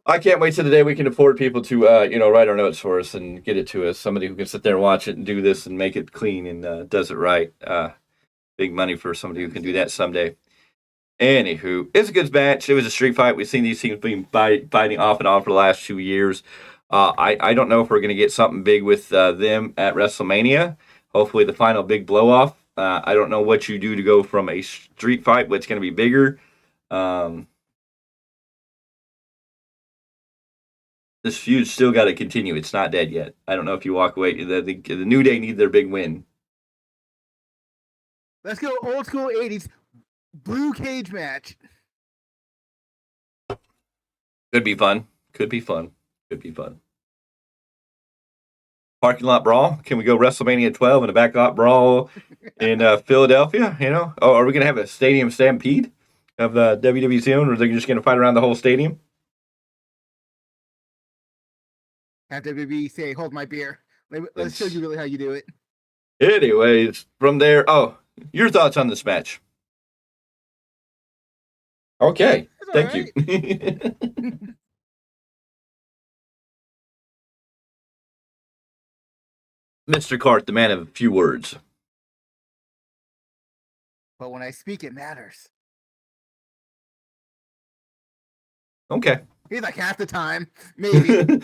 Speaker 2: I can't wait till the day we can afford people to, write our notes for us and get it to us. Somebody who can sit there and watch it and do this and make it clean and does it right. Big money for somebody who can do that someday. Anywho, it's a good match. It was a street fight. We've seen these teams being fighting off and on for the last 2 years. I don't know if we're going to get something big with them at WrestleMania. Hopefully, the final big blow off. I don't know what you do to go from a street fight, what's going to be bigger. This feud's still got to continue. It's not dead yet. I don't know if you walk away. The New Day need their big win.
Speaker 6: Let's go old school 80s blue cage match.
Speaker 2: Could be fun. Could be fun. Could be fun. Parking lot brawl. Can we go WrestleMania 12 and a back lot brawl in Philadelphia? You know, are we going to have a stadium stampede of the WWE zone, or are they just going to fight around the whole stadium?
Speaker 6: Have WWE say, "Hold my beer." Let's show you really how you do it.
Speaker 2: Anyways, from there, your thoughts on this match? Okay, thank you. Mr. Clarke, the man of a few words.
Speaker 6: But when I speak, it matters.
Speaker 2: Okay.
Speaker 6: He's like half the time, maybe.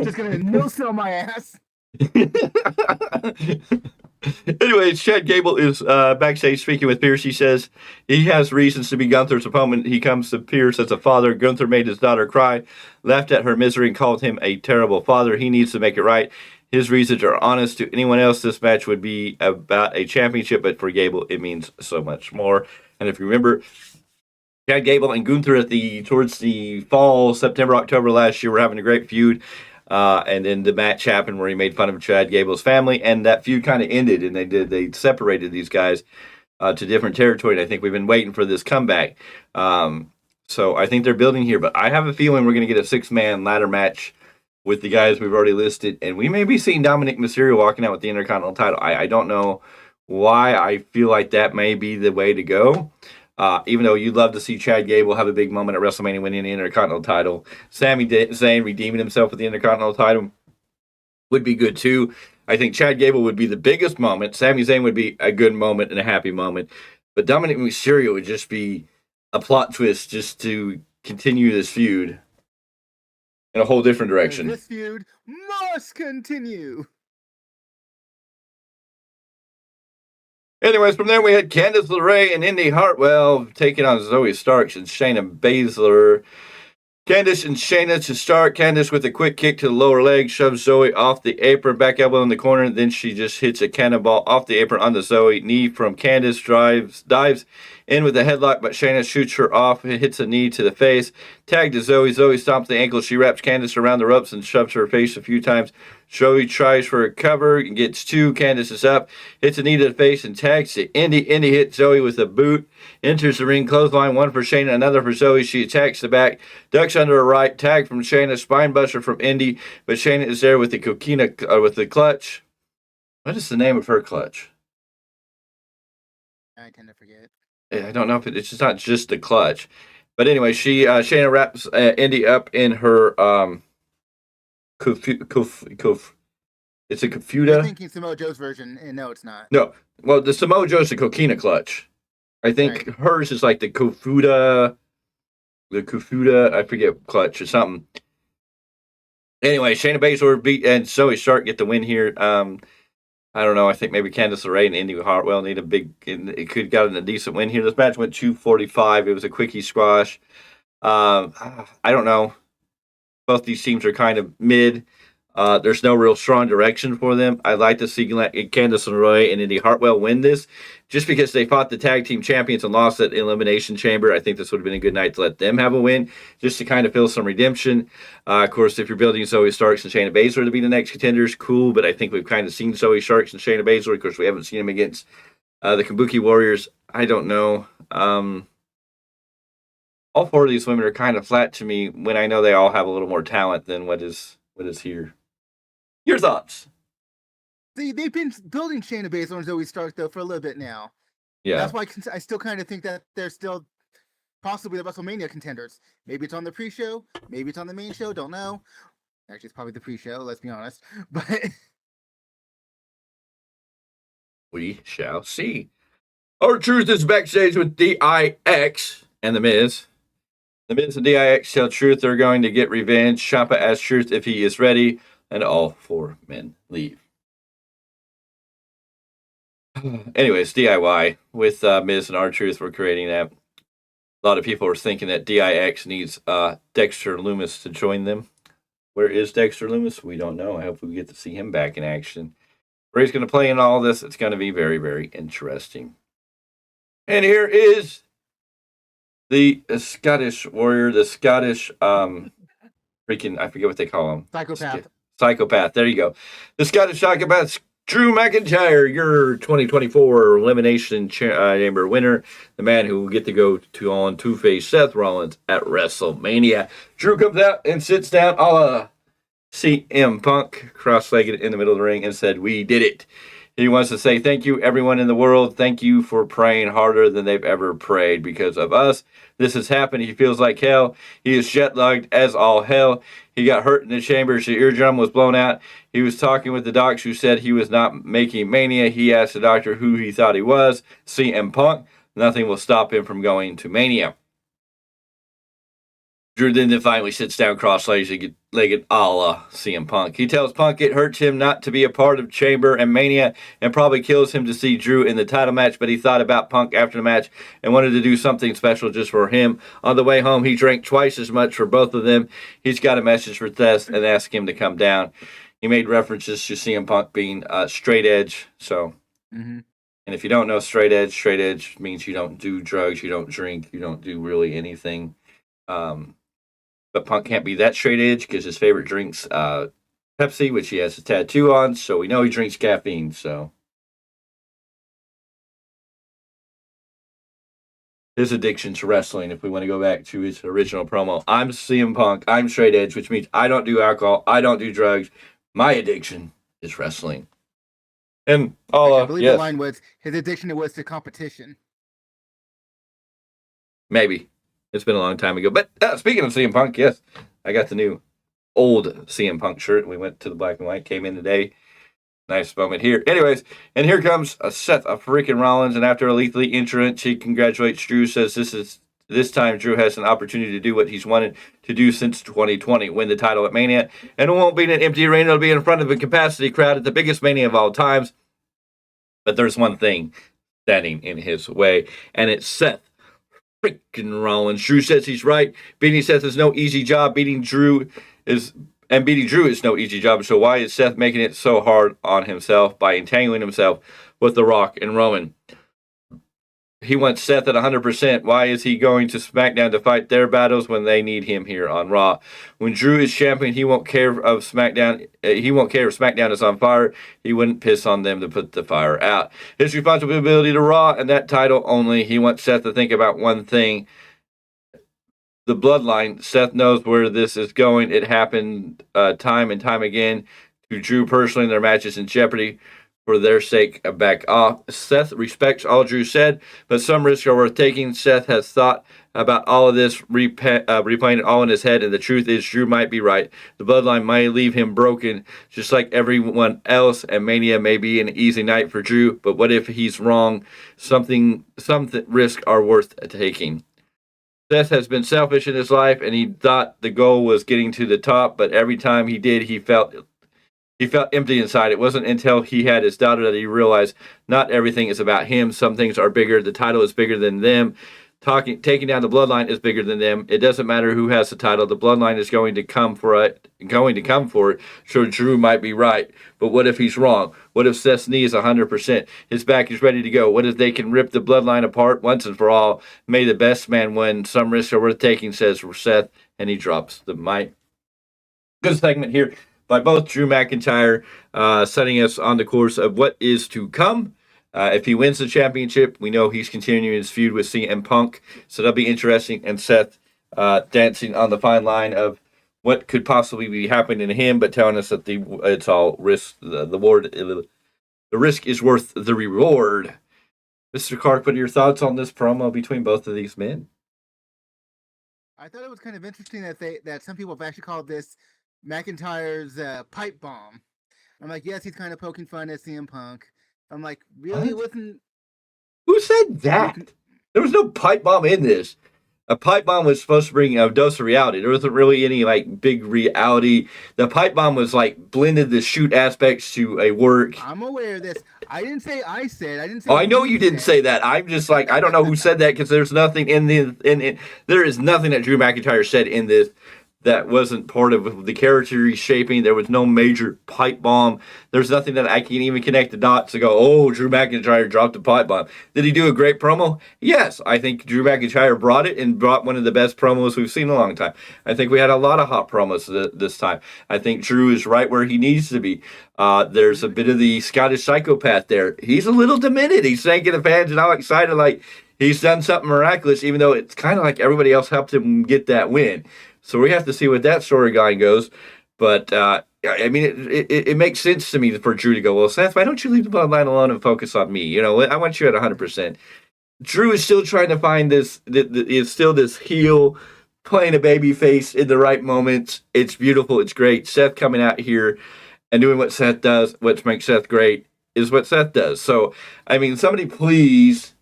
Speaker 6: Just gonna no-sell my ass.
Speaker 2: Anyways, Chad Gable is backstage speaking with Pierce. He says he has reasons to be Gunther's opponent. He comes to Pierce as a father. Gunther made his daughter cry, laughed at her misery, and called him a terrible father. He needs to make it right. His reasons are honest. To anyone else, this match would be about a championship, but for Gable, it means so much more. And if you remember, Chad Gable and Gunther towards the fall, September, October last year were having a great feud. And then the match happened where he made fun of Chad Gable's family, and that feud kind of ended, and they separated these guys to different territory. And I think we've been waiting for this comeback. So I think they're building here, but I have a feeling we're going to get a 6-man ladder match with the guys we've already listed, and we may be seeing Dominic Mysterio walking out with the Intercontinental title. I don't know why. I feel like that may be the way to go. Even though you'd love to see Chad Gable have a big moment at WrestleMania winning the Intercontinental title. Sami Zayn redeeming himself with the Intercontinental title would be good too. I think Chad Gable would be the biggest moment. Sami Zayn would be a good moment and a happy moment. But Dominic Mysterio would just be a plot twist just to continue this feud in a whole different direction.
Speaker 6: This feud must continue.
Speaker 2: Anyways, from there we had Candice LeRae and Indy Hartwell taking on Zoe Starks and Shayna Baszler. Candice and Shayna to start. Candice with a quick kick to the lower leg, shoves Zoe off the apron, back elbow in the corner. Then she just hits a cannonball off the apron onto Zoe. Knee from Candice, dives in with a headlock, but Shayna shoots her off and hits a knee to the face. Tag to Zoe. Zoe stomps the ankle. She wraps Candice around the ropes and shoves her face a few times. Zoe tries for a cover and gets 2. Candice is up, hits a knee to the face and tags to Indy. Indy hits Zoe with a boot, enters the ring, clothesline, 1 for Shayna, another for Zoe. She attacks the back, ducks under her right, tag from Shayna, spine buster from Indy, but Shayna is there with the with the clutch. What is the name of her clutch?
Speaker 6: I tend to forget.
Speaker 2: I don't know if it's just not just the clutch, but anyway, Shayna wraps Indy up in her it's a Kafuda.
Speaker 6: I'm thinking Samoa Joe's version, and no, it's not.
Speaker 2: No, well, the Samoa Joe's the Coquina clutch. I think hers is like the Kafuda, I forget, clutch or something. Anyway, Shayna Baszler beat and Zoe Stark get the win here. I don't know. I think maybe Candice LeRae and Indy Hartwell need it could have gotten a decent win here. This match went 2:45. It was a quickie squash. I don't know. Both these teams are kind of mid. There's no real strong direction for them. I'd like to see Candice LeRae and Indy Hartwell win this just because they fought the tag team champions and lost at Elimination Chamber. I think this would have been a good night to let them have a win just to kind of feel some redemption. Of course, if you're building Zoe Starks and Shayna Baszler to be the next contenders, cool, but I think we've kind of seen Zoe Starks and Shayna Baszler. Of course, we haven't seen them against the Kabuki Warriors. I don't know. All 4 of these women are kind of flat to me when I know they all have a little more talent than what is here. Your thoughts?
Speaker 6: See, they've been building Shayna Baszler and Zoe Stark though for a little bit now.
Speaker 2: Yeah,
Speaker 6: that's why I still kind of think that they're still possibly the WrestleMania contenders. Maybe it's on the pre-show, maybe it's on the main show. Don't know. Actually, it's probably the pre-show. Let's be honest. But
Speaker 2: We shall see. R-Truth is backstage with DIX and The Miz. The Miz and DIX tell Truth they're going to get revenge. Ciampa asks Truth if he is ready, and all 4 men leave. Anyways, DIY with Miz and R-Truth were creating that. A lot of people were thinking that DIX needs Dexter Lumis to join them. Where is Dexter Lumis? We don't know. I hope we get to see him back in action. Where he's going to play in all this, it's going to be very, very interesting. And here is the Scottish Warrior, the Scottish freaking, I forget what they call him. Psychopath. There you go. The Scottish Psychopath, Drew McIntyre, your 2024 Elimination Chamber winner. The man who will get to go on to-face Seth Rollins at WrestleMania. Drew comes out and sits down a la CM Punk, cross-legged in the middle of the ring, and said, "We did it." He wants to say, "Thank you, everyone in the world. Thank you for praying harder than they've ever prayed. Because of us, this has happened. He feels like hell. He is jet-lagged as all hell. He got hurt in the chamber. His eardrum was blown out. He was talking with the docs who said he was not making Mania. He asked the doctor who he thought he was. CM Punk. Nothing will stop him from going to Mania." Drew then finally sits down cross-legged a la CM Punk. He tells Punk it hurts him not to be a part of Chamber and Mania and probably kills him to see Drew in the title match, but he thought about Punk after the match and wanted to do something special just for him. On the way home, he drank twice as much for both of them. He's got a message for Seth and asked him to come down. He made references to CM Punk being straight edge, so... Mm-hmm. And if you don't know straight edge means you don't do drugs, you don't drink, you don't do really anything. But Punk can't be that straight edge because his favorite drink's Pepsi, which he has a tattoo on, so we know he drinks caffeine, so. His addiction to wrestling, if we want to go back to his original promo, I'm CM Punk, I'm straight edge, which means I don't do alcohol, I don't do drugs. My addiction is wrestling. And
Speaker 6: I believe the line was, his addiction was to competition.
Speaker 2: Maybe. It's been a long time ago. But speaking of CM Punk, yes, I got the new old CM Punk shirt. We went to the black and white, came in today. Nice moment here. Anyways, and here comes a Seth of freaking Rollins, and after a lethally entrance, she congratulates Drew, says this time Drew has an opportunity to do what he's wanted to do since 2020, win the title at Mania. And it won't be in an empty arena, it'll be in front of a capacity crowd at the biggest Mania of all times. But there's one thing standing in his way, and it's Seth freaking Rollins. Drew says he's right. Beating Seth is no easy job. Beating Drew is no easy job. So why is Seth making it so hard on himself by entangling himself with The Rock and Roman? He wants Seth at 100%. Why is he going to SmackDown to fight their battles when they need him here on Raw? When Drew is champion, he won't care of SmackDown. He won't care if SmackDown is on fire. He wouldn't piss on them to put the fire out. His responsibility to Raw and that title only. He wants Seth to think about one thing. The bloodline. Seth knows where this is going. It happened time and time again to Drew personally in their matches in jeopardy. For their sake, back off. Seth respects all Drew said, but some risks are worth taking. Seth has thought about all of this, replaying it all in his head, and the truth is Drew might be right. The bloodline might leave him broken, just like everyone else, and Mania may be an easy night for Drew, but what if he's wrong? Some risks are worth taking. Seth has been selfish in his life, and he thought the goal was getting to the top, but every time he did, he felt empty inside. It wasn't until he had his daughter that he realized not everything is about him. Some things are bigger. The title is bigger than them. Taking down the bloodline is bigger than them. It doesn't matter who has the title. The bloodline is going to come for it. So Drew might be right. But what if he's wrong? What if Seth's knee is 100%? His back is ready to go. What if they can rip the bloodline apart once and for all? May the best man win. Some risks are worth taking, says Seth, and he drops the mic. Good segment here by both Drew McIntyre, setting us on the course of what is to come. If he wins the championship, we know he's continuing his feud with CM Punk, so that'll be interesting. And Seth dancing on the fine line of what could possibly be happening to him, but telling us that it's all risk. The risk is worth the reward. Mr. Clarke, what are your thoughts on this promo between both of these men?
Speaker 6: I thought it was kind of interesting that some people have actually called this McIntyre's pipe bomb. I'm like, yes, he's kind of poking fun at CM Punk, I'm like, really? It
Speaker 2: What?
Speaker 6: wasn't.
Speaker 2: Who said that? There was no pipe bomb in this. A pipe bomb was supposed to bring a dose of reality. There wasn't really any like big reality. The pipe bomb was like blended the shoot aspects to a work.
Speaker 6: I'm aware of this. I didn't say I said. I didn't say.
Speaker 2: Oh, I know you didn't say that. I'm just like, I don't know who said that because there's nothing there is nothing that Drew McIntyre said in this that wasn't part of the character reshaping. There was no major pipe bomb. There's nothing that I can even connect the dots to go, oh, Drew McIntyre dropped a pipe bomb. Did he do a great promo? Yes. I think Drew McIntyre brought it and brought one of the best promos we've seen in a long time. I think we had a lot of hot promos this time. I think Drew is right where he needs to be. There's a bit of the Scottish psychopath there. He's a little demented. He's thanking the fans and how excited, like he's done something miraculous, even though it's kind of like everybody else helped him get that win. So we have to see what that storyline goes. But, I mean, it makes sense to me for Drew to go, well, Seth, why don't you leave the bloodline alone and focus on me? You know, I want you at 100%. Drew is still trying to find this, it's still this heel, playing a baby face in the right moments. It's beautiful. It's great. Seth coming out here and doing what Seth does, what makes Seth great, is what Seth does. So, I mean, somebody please,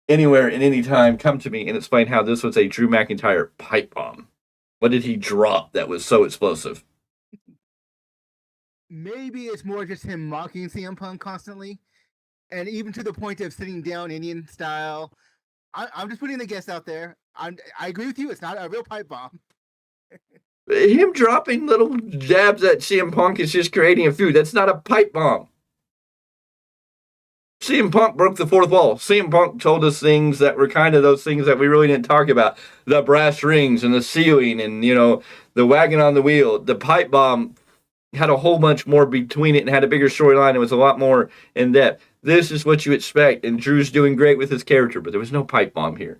Speaker 2: anywhere and anytime, come to me and explain how this was a Drew McIntyre pipe bomb. What did he drop that was so explosive?
Speaker 6: Maybe it's more just him mocking CM Punk constantly, and even to the point of sitting down Indian style. I'm just putting the guess out there. I agree with you. It's not a real pipe bomb.
Speaker 2: Him dropping little jabs at CM Punk is just creating a feud. That's not a pipe bomb. CM Punk broke the fourth wall. CM Punk told us things that were kind of those things that we really didn't talk about. The brass rings and the ceiling and, you know, the wagon on the wheel. The pipe bomb had a whole bunch more between it and had a bigger storyline. It was a lot more in depth. This is what you expect, and Drew's doing great with his character, but there was no pipe bomb here.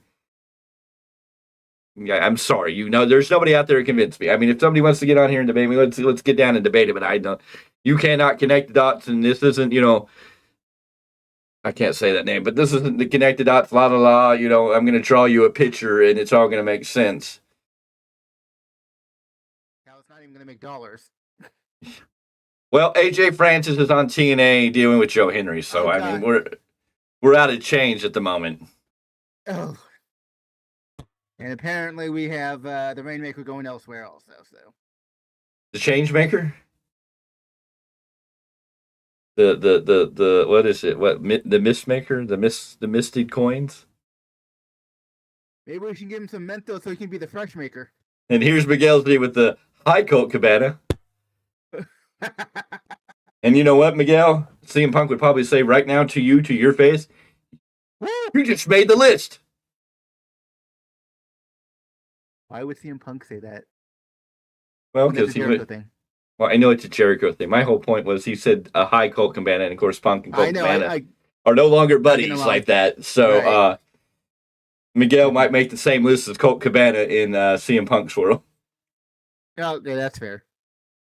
Speaker 2: Yeah, I'm sorry. You know, there's nobody out there to convince me. I mean, if somebody wants to get on here and debate me, let's get down and debate it, but I don't. You cannot connect the dots, and this isn't, you know, I can't say that name, but this isn't the connected dots, la la la, you know, I'm going to draw you a picture and it's all going to make sense.
Speaker 6: Now it's not even going to make dollars.
Speaker 2: Well, AJ Francis is on TNA dealing with Joe Henry, so I mean, we're out of change at the moment.
Speaker 6: Oh. And apparently we have the Rainmaker going elsewhere also, so.
Speaker 2: The change maker? The what is it? What the mist maker? The misted coins?
Speaker 6: Maybe we should give him some Mentos so he can be the fresh maker.
Speaker 2: And here's Miguel Z with the high Colt Cabana. And you know what, Miguel? CM Punk would probably say right now to you, to your face, you just made the list.
Speaker 6: Why would CM Punk say that?
Speaker 2: Well, because he would. Thing. Well, I know it's a Jericho thing. My whole point was he said a high Colt Cabana, and of course Punk and Colt Cabana are no longer buddies like that. So right. Miguel might make the same list as Colt Cabana in CM Punk's world.
Speaker 6: Oh, yeah, that's fair.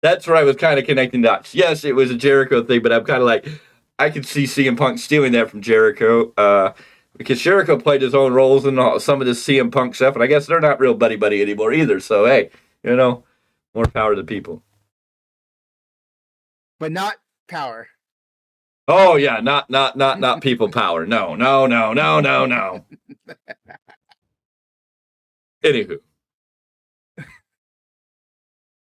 Speaker 2: That's where I was kind of connecting dots. Yes, it was a Jericho thing, but I'm kind of like, I could see CM Punk stealing that from Jericho because Jericho played his own roles in some of this CM Punk stuff, and I guess they're not real buddy-buddy anymore either. So, hey, you know, more power to the people.
Speaker 6: But not power.
Speaker 2: Oh, yeah, not people power. No. Anywho.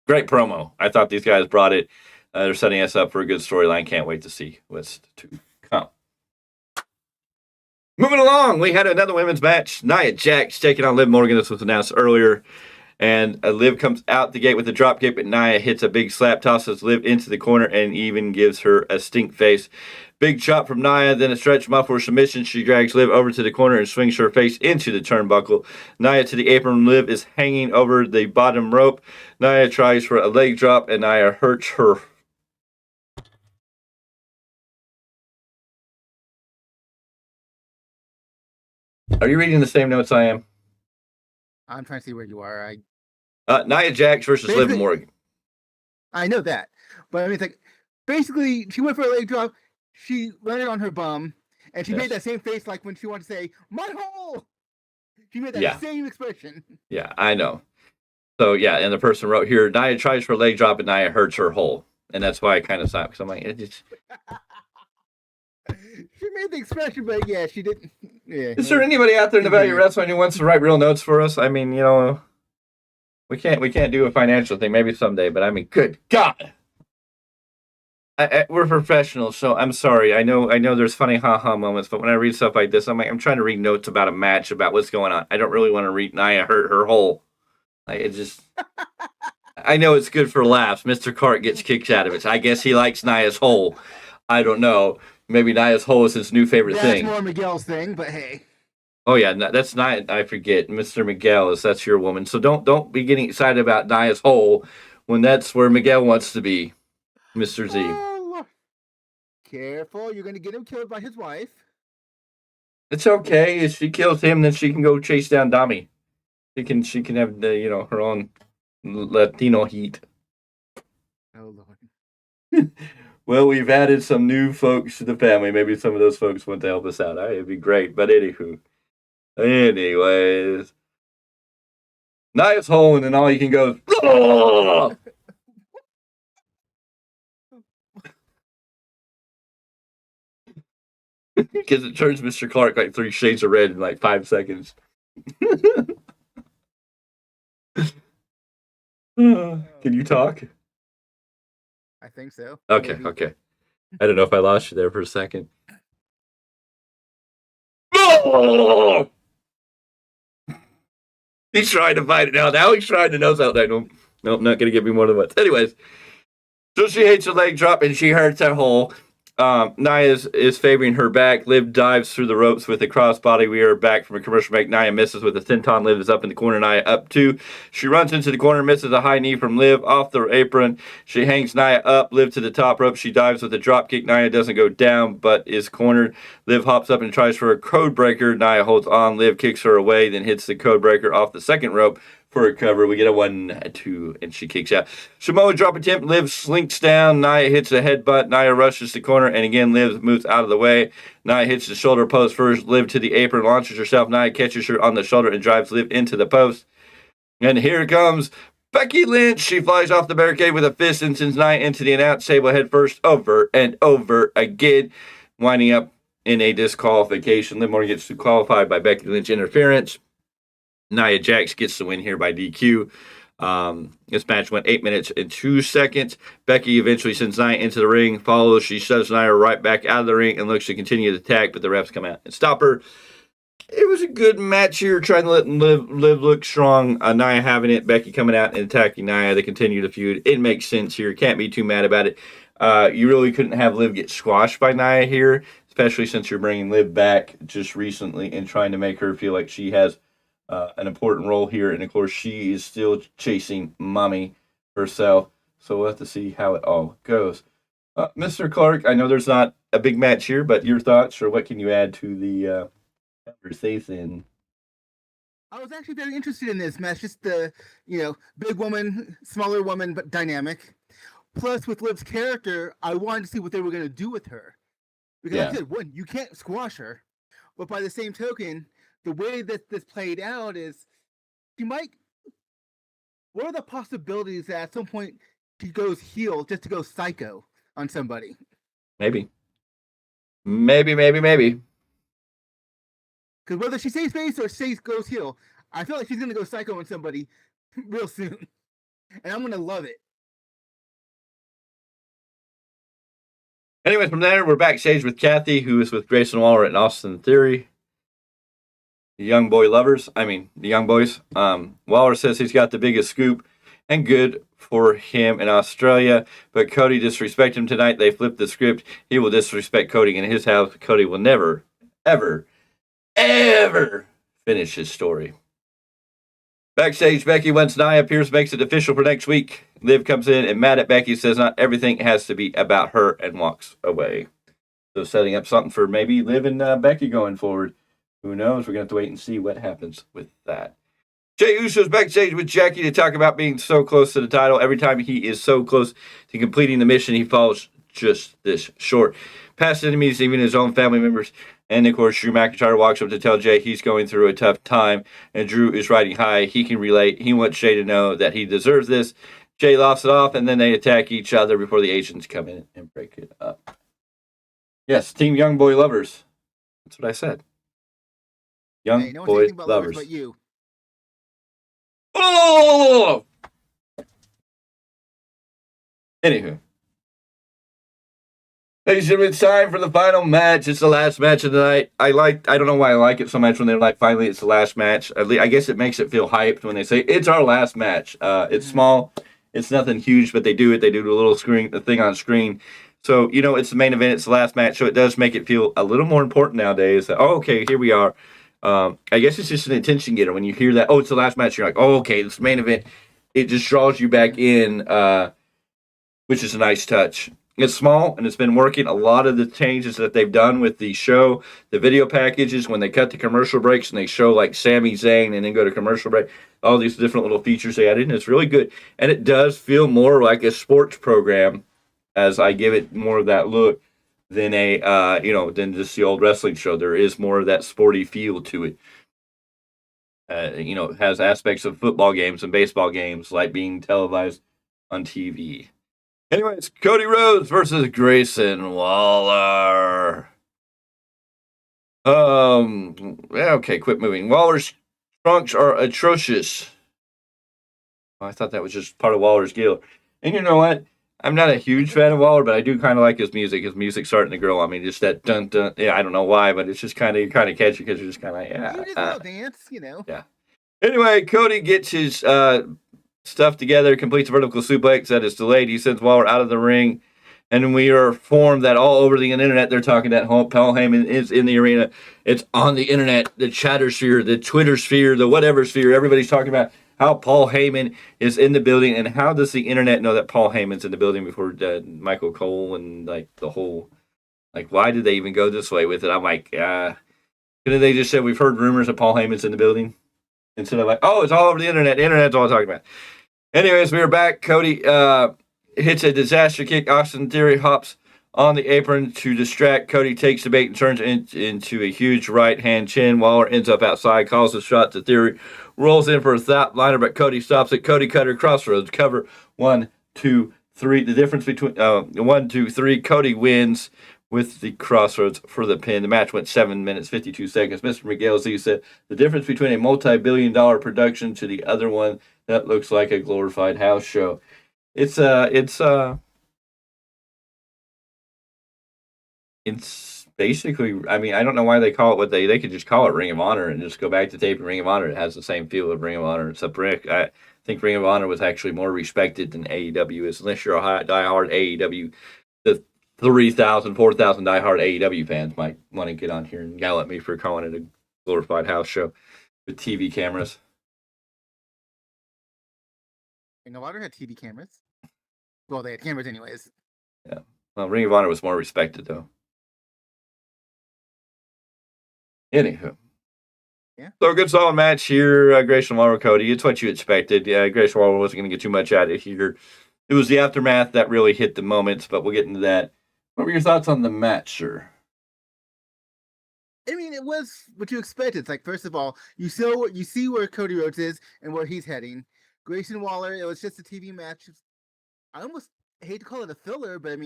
Speaker 2: Great promo. I thought these guys brought it. They're setting us up for a good storyline. Can't wait to see what's to come. Moving along, we had another women's match. Nia Jax taking on Liv Morgan. This was announced earlier. And Liv comes out the gate with a drop kick, but Nia hits a big slap, tosses Liv into the corner, and even gives her a stink face. Big chop from Nia, then a stretch muff for submission. She drags Liv over to the corner and swings her face into the turnbuckle. Nia to the apron. Liv is hanging over the bottom rope. Nia tries for a leg drop, and Nia hurts her. Are you reading the same notes I am?
Speaker 6: I'm trying to see where you are.
Speaker 2: Nia Jax versus Liv Morgan.
Speaker 6: I know that. But I mean, it's like, basically, she went for a leg drop. She landed on her bum, and she made that same face like when she wanted to say, my hole! She made that same expression.
Speaker 2: Yeah, I know. So, yeah, and the person wrote here, Nia tries for a leg drop, and Nia hurts her hole. And that's why I kind of stopped, because I'm like,
Speaker 6: She made the expression, but yeah, she didn't. Yeah.
Speaker 2: Is there anybody out there in the Value Wrestling who wants to write real notes for us? I mean, we can't do a financial thing. Maybe someday, but I mean, good God. We're professionals, so I'm sorry. I know there's funny ha-ha moments, but when I read stuff like this, I'm trying to read notes about a match, about what's going on. I don't really want to read Nia hurt her hole. I know it's good for laughs. Mr. Clarke gets kicks out of it. I guess he likes Nia's hole. I don't know. Maybe Nia's hole is his new favorite thing.
Speaker 6: That's more Miguel's thing, but hey.
Speaker 2: Oh yeah, that's Nia. I forget. Mr. Miguel that's your woman. So don't be getting excited about Nia's hole when that's where Miguel wants to be, Mr. Z.
Speaker 6: Oh, careful, you're gonna get him killed by his wife.
Speaker 2: It's okay. If she kills him, then she can go chase down Dami. She can have the her own Latino heat.
Speaker 6: Oh Lord.
Speaker 2: Well, we've added some new folks to the family. Maybe some of those folks want to help us out. It'd be great. But anyways, Nia's hole, and then all you can go is, because it turns Mr. Clarke like 3 shades of red in like 5 seconds. Can you talk?
Speaker 6: I think so.
Speaker 2: Okay,
Speaker 6: Maybe.
Speaker 2: okay. I don't know if I lost you there for a second. He's trying to fight it now. Now he's trying to nose out there. Nope, not going to give me more than once. Anyways, so she hates a leg drop and she hurts that hole. Nia is favoring her back. Liv dives through the ropes with a crossbody. We are back from a commercial break. Nia misses with a senton. Liv is up in the corner. Nia up 2. She runs into the corner, misses a high knee from Liv off the apron. She hangs Nia up. Liv to the top rope. She dives with a drop kick. Nia doesn't go down, but is cornered. Liv hops up and tries for a code breaker. Nia holds on. Liv kicks her away, then hits the code breaker off the second rope. For a cover, we get a 1-2, and she kicks out. Samoa drop attempt. Liv slinks down. Nia hits a headbutt. Nia rushes the corner, and again, Liv moves out of the way. Nia hits the shoulder post first. Liv to the apron, launches herself. Nia catches her on the shoulder and drives Liv into the post. And here comes Becky Lynch. She flies off the barricade with a fist and sends Nia into the announce table head first over and over again, winding up in a disqualification. Liv Morgan gets disqualified by Becky Lynch interference. Nia Jax gets the win here by DQ. This match went 8 minutes and 2 seconds. Becky eventually sends Nia into the ring. Follows. She shoves Nia right back out of the ring and looks to continue the attack, but the refs come out and stop her. It was a good match here, trying to let Liv look strong. Nia having it. Becky coming out and attacking Nia. They continue the feud. It makes sense here. Can't be too mad about it. You really couldn't have Liv get squashed by Nia here, especially since you're bringing Liv back just recently and trying to make her feel like she has an important role here, and of course she is still chasing Mommy herself, so we'll have to see how it all goes. Mr. Clarke, I know there's not a big match here, but your thoughts, or what can you add to the conversation?
Speaker 6: I was actually very interested in this match, just the big woman, smaller woman, but dynamic. Plus, with Liv's character, I wanted to see what they were going to do with her, because like I said, one, you can't squash her, but by the same token, the way that this played out is she might. What are the possibilities that at some point she goes heel just to go psycho on somebody? Maybe.
Speaker 2: Because
Speaker 6: whether she stays face or goes heel, I feel like she's going to go psycho on somebody real soon. And I'm going to love it.
Speaker 2: Anyways, from there, we're backstage with Kathy, who is with Grayson Waller and Austin Theory. The young boys. Waller says he's got the biggest scoop, and good for him in Australia. But Cody disrespected him tonight. They flipped the script. He will disrespect Cody in his house. Cody will never, ever, ever finish his story. Backstage, Becky, once Nia Pierce makes it official for next week, Liv comes in and mad at Becky, says not everything has to be about her, and walks away. So setting up something for maybe Liv and Becky going forward. Who knows? We're going to have to wait and see what happens with that. Jey Uso's backstage with Jackie to talk about being so close to the title. Every time he is so close to completing the mission, he falls just this short. Past enemies, even his own family members. And, of course, Drew McIntyre walks up to tell Jey he's going through a tough time. And Drew is riding high. He can relate. He wants Jey to know that he deserves this. Jey laughs it off, and then they attack each other before the Asians come in and break it up. Yes, Team Young Boy Lovers. That's what I said. Young
Speaker 6: Hey, no one's
Speaker 2: Boy
Speaker 6: anything about
Speaker 2: Lovers.
Speaker 6: but you.
Speaker 2: Oh! Anywho. Ladies and gentlemen, it's time for the final match. It's the last match of the night. I don't know why I like it so much when they're like, finally, it's the last match. I guess it makes it feel hyped when they say, it's our last match. It's small. It's nothing huge, but they do it. They do the thing on screen. So, it's the main event. It's the last match. So it does make it feel a little more important nowadays. That, okay, here we are. I guess it's just an attention getter. When you hear that, it's the last match, you're like, okay, it's the main event. It just draws you back in, which is a nice touch. It's small, and it's been working. A lot of the changes that they've done with the show, the video packages, when they cut the commercial breaks and they show like Sami Zayn and then go to commercial break, all these different little features they added, and it's really good. And it does feel more like a sports program as I give it more of that look than than just the old wrestling show. There is more of that sporty feel to it. It has aspects of football games and baseball games like being televised on TV. Anyways, Cody Rhodes versus Grayson Waller. Okay, quit moving. Waller's trunks are atrocious. I thought that was just part of Waller's deal. And you know what? I'm not a huge fan of Waller, but I do kind of like his music. His music's starting to grow on me. Just that dun dun. Yeah, I don't know why, but it's just kind of catchy because you're just kind of
Speaker 6: You just will dance,
Speaker 2: Yeah. Anyway, Cody gets his stuff together, completes a vertical suplex that is delayed. He sends Waller out of the ring, and we are informed that all over the internet they're talking that Paul Heyman is in the arena. It's on the internet, the chatter sphere, the Twitter sphere, the whatever sphere. Everybody's talking about how Paul Heyman is in the building, and how does the internet know that Paul Heyman's in the building before Michael Cole and the whole, why did they even go this way with it? I'm like, couldn't they just say we've heard rumors that Paul Heyman's in the building? Instead of it's all over the internet. The internet's all talking about. Anyways, we are back. Cody hits a disaster kick. Austin Theory hops on the apron to distract. Cody takes the bait and turns into a huge right-hand chin. Waller ends up outside, calls a shot to Theory, rolls in for a thought liner, but Cody stops it. Cody cutter crossroads. Cover 1, 2, 3. The difference between 1, 2, 3. Cody wins with the crossroads for the pin. The match went 7 minutes, 52 seconds. Mr. Miguel Z said, the difference between a multi-billion-dollar production to the other one, that looks like a glorified house show. It's basically, I don't know why they call it what they could just call it Ring of Honor and just go back to taping Ring of Honor. It has the same feel of Ring of Honor. Except I think Ring of Honor was actually more respected than AEW is, unless you're a diehard AEW. The 3,000, 4,000 diehard AEW fans might want to get on here and yell at me for calling it a glorified house show with TV cameras.
Speaker 6: Ring of Honor had TV cameras. Well, they had cameras anyways.
Speaker 2: Yeah. Well, Ring of Honor was more respected, though. Anywho.
Speaker 6: Yeah.
Speaker 2: So a good solid match here. Grayson Waller, Cody. It's what you expected. Grayson Waller wasn't going to get too much out of it here. It was the aftermath that really hit the moments, but we'll get into that. What were your thoughts on the match, sir?
Speaker 6: It was what you expected. It's first of all, you see where Cody Rhodes is and where he's heading. Grayson Waller, it was just a TV match. I almost hate to call it a filler, but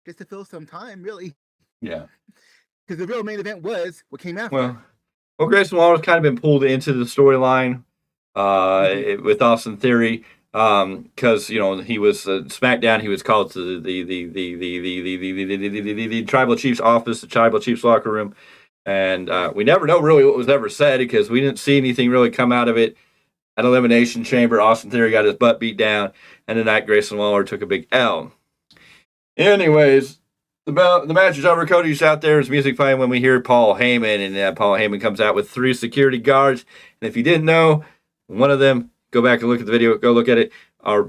Speaker 6: just to fill some time, really.
Speaker 2: Yeah.
Speaker 6: Because the real main event was what came after.
Speaker 2: Well, Grayson Waller's kind of been pulled into the storyline with Austin Theory. Because he was SmackDown, he was called to the Tribal Chief's office, the Tribal Chief's locker room, and we never know really what was ever said because we didn't see anything really come out of it. At Elimination Chamber, Austin Theory got his butt beat down, and tonight Grayson Waller took a big L. Anyways, the match is over. Cody's out there, his music playing when we hear Paul Heyman, and Paul Heyman comes out with 3 security guards. And if you didn't know, one of them, go back and look at the video. Go look at it. Our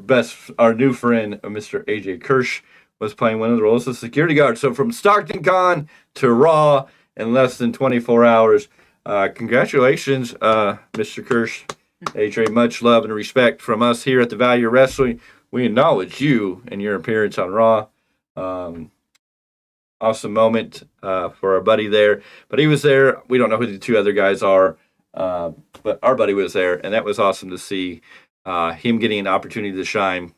Speaker 2: new friend, Mr. AJ Kirsch, was playing one of the roles of security guard. So from Stockton Con to Raw in less than 24 hours. Congratulations, Mr. Kirsch. AJ, much love and respect from us here at the Value of Wrestling. We acknowledge you and your appearance on Raw. Awesome moment for our buddy there. But he was there. We don't know who the 2 other guys are. But our buddy was there, and that was awesome to see him getting an opportunity to shine.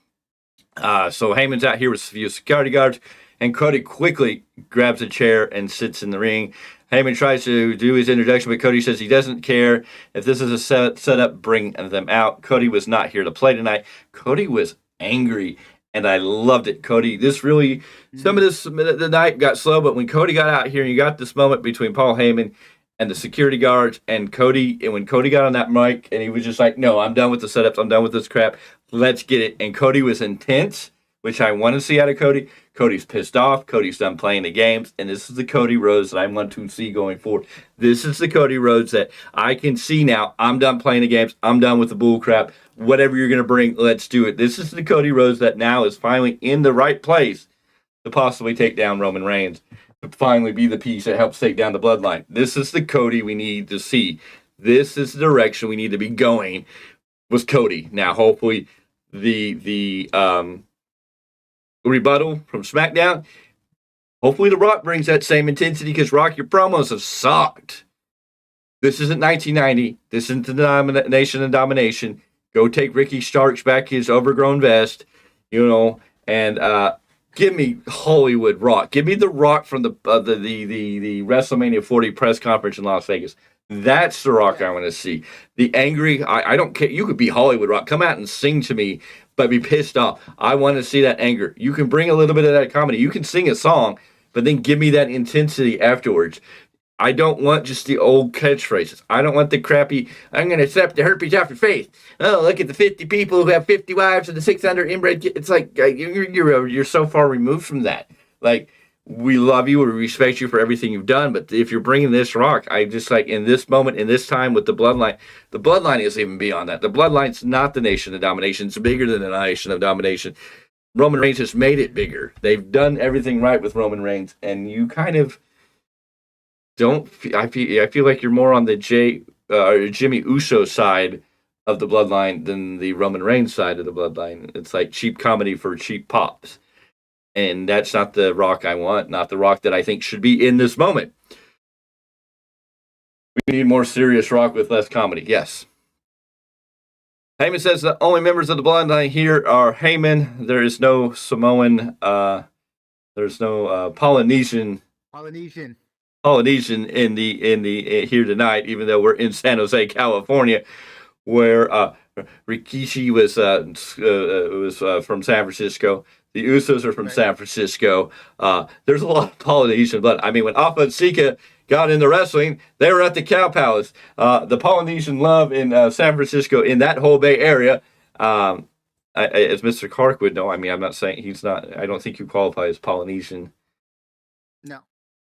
Speaker 2: So Heyman's out here with a few security guards, And Cody quickly grabs a chair and sits in the ring. Heyman tries to do his introduction, but Cody says he doesn't care. If this is a setup, bring them out. Cody was not here to play tonight. Cody was angry, and I loved it. Cody, some of this, the night got slow, but when Cody got out here, and you got this moment between Paul Heyman and the security guards and Cody, and when Cody got on that mic, and he was just like, no, I'm done with the setups. I'm done with this crap. Let's get it. And Cody was intense, which I want to see out of Cody. Cody's pissed off. Cody's done playing the games. And this is the Cody Rhodes that I want to see going forward. This is the Cody Rhodes that I can see now. I'm done playing the games. I'm done with the bull crap. Whatever you're going to bring, let's do it. This is the Cody Rhodes that now is finally in the right place to possibly take down Roman Reigns, to finally be the piece that helps take down the bloodline. This is the Cody we need to see. This is the direction we need to be going, was Cody. Now, hopefully, the rebuttal from SmackDown, hopefully The Rock brings that same intensity, because Rock, your promos have sucked. This isn't 1990. This isn't the Nation of Domination. Go take Ricky Starks back his overgrown vest, and give me Hollywood Rock. Give me The Rock from the WrestleMania 40 press conference in Las Vegas. That's The Rock I want to see. The angry, I don't care. You could be Hollywood Rock. Come out and sing to me, but be pissed off. I want to see that anger. You can bring a little bit of that comedy. You can sing a song, but then give me that intensity afterwards. I don't want just the old catchphrases. I don't want the crappy, I'm going to accept the herpes off your face. Oh, look at the 50 people who have 50 wives and the 600 inbred kids. It's like, you're so far removed from that. Like, we love you, we respect you for everything you've done, but if you're bringing this Rock, I just like, in this moment, in this time with the bloodline is even beyond that. The bloodline's not the Nation of Domination. It's bigger than the Nation of Domination. Roman Reigns has made it bigger. They've done everything right with Roman Reigns, and you kind of don't. I feel like you're more on the Jimmy Uso side of the bloodline than the Roman Reigns side of the bloodline. It's like cheap comedy for cheap pops. And that's not the Rock I want, not the Rock that I think should be in this moment. We need more serious Rock with less comedy, yes. Heyman says the only members of the bloodline here are Heyman. There is no Samoan, there's no Polynesian in the here tonight, even though we're in San Jose, California, where Rikishi was from San Francisco. The Usos are from San Francisco. There's a lot of Polynesian blood. I mean, when Alpha and Sika got into wrestling, they were at the Cow Palace. The Polynesian love in San Francisco, in that whole Bay Area, as Mr. Clarke would know. I mean, I'm not saying he's not. I don't think you qualify as Polynesian.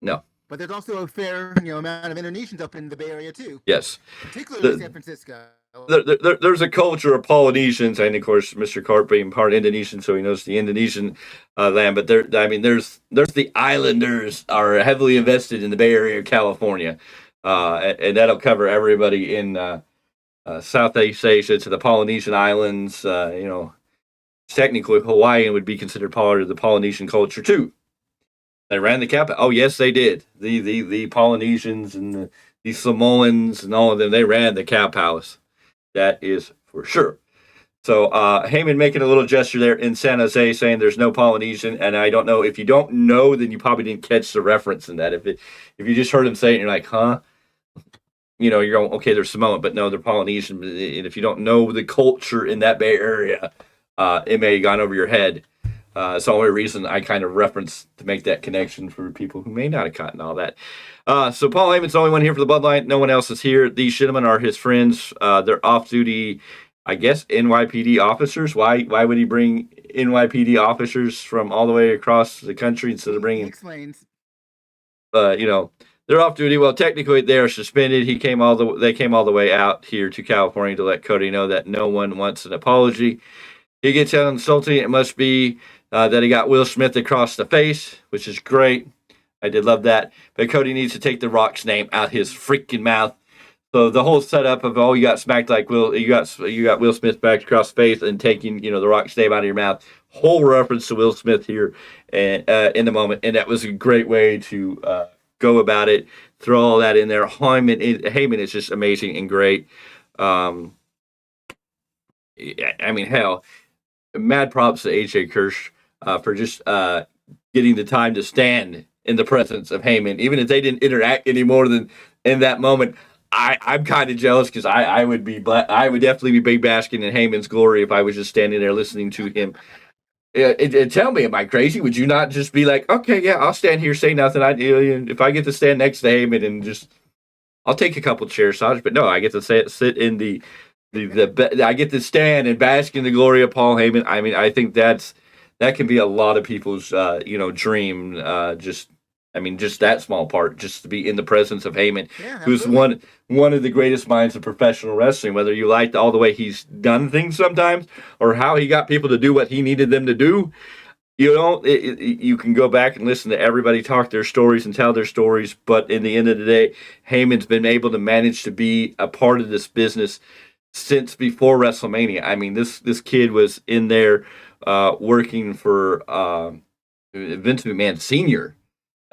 Speaker 2: No.
Speaker 6: But there's also a fair amount of Indonesians up in the Bay Area too.
Speaker 2: Yes.
Speaker 6: Particularly San Francisco.
Speaker 2: There's a culture of Polynesians, and of course, Mr. Clarke being part Indonesian, so he knows the Indonesian land. But there's the islanders are heavily invested in the Bay Area of California, and that'll cover everybody in Southeast Asia to the Polynesian islands. Technically, Hawaiian would be considered part of the Polynesian culture too. They ran the capital. Oh, yes, they did. The Polynesians and the Samoans and all of them, they ran the Cow Palace. That is for sure. So Heyman making a little gesture there in San Jose, saying there's no Polynesian. And I don't know, if you don't know, then you probably didn't catch the reference in that. If you just heard him say it and you're like, huh? You're going, okay, they're Samoan, but no, they're Polynesian. And if you don't know the culture in that Bay Area, it may have gone over your head. It's the only reason I kind of reference to make that connection for people who may not have gotten all that. So Paul Heyman's the only one here for the bloodline. No one else is here. These gentlemen are his friends. They're off-duty, I guess, NYPD officers. Why would he bring NYPD officers from all the way across the country instead of bringing...
Speaker 6: Explains.
Speaker 2: They're off duty. Well, technically, they are suspended. They came all the way out here to California to let Cody know that no one wants an apology. He gets out insulting. It must be that he got Will Smith across the face, which is great. I did love that. But Cody needs to take The Rock's name out his freaking mouth. So the whole setup of, you got smacked like you got Will Smith back across the face and taking, The Rock's name out of your mouth. Whole reference to Will Smith here and in the moment. And that was a great way to go about it. Throw all that in there. Heyman is just amazing and great. I mean, hell, mad props to AJ Kirsch for just getting the time to stand in the presence of Heyman, even if they didn't interact any more than in that moment. I'm kind of jealous because I would definitely be big basking in Heyman's glory if I was just standing there listening to him. Tell me, am I crazy? Would you not just be like, okay, yeah, I'll stand here, say nothing. If I get to stand next to Heyman and just, I'll take a couple chair shots, but no, I get to sit in I get to stand and bask in the glory of Paul Heyman. I mean, I think that can be a lot of people's dream. Just that small part, just to be in the presence of Heyman, who's one of the greatest minds of professional wrestling. Whether you liked all the way he's done things sometimes, or how he got people to do what he needed them to do, you can go back and listen to everybody talk their stories and tell their stories. But in the end of the day, Heyman's been able to manage to be a part of this business since before WrestleMania. I mean, this kid was in there working for Vince McMahon Sr.,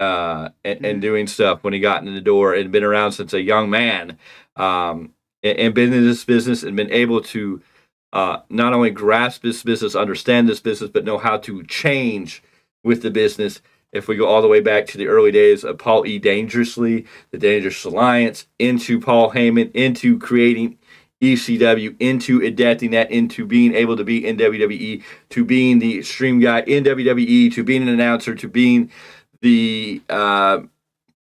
Speaker 2: and doing stuff when he got in the door, and been around since a young man, and been in this business and been able to not only grasp this business, understand this business, but know how to change with the business. If we go all the way back to the early days of Paul E. Dangerously, the Dangerous Alliance, into Paul Heyman, into creating ECW, into adapting that into being able to be in WWE, to being the extreme guy in WWE, to being an announcer, to being the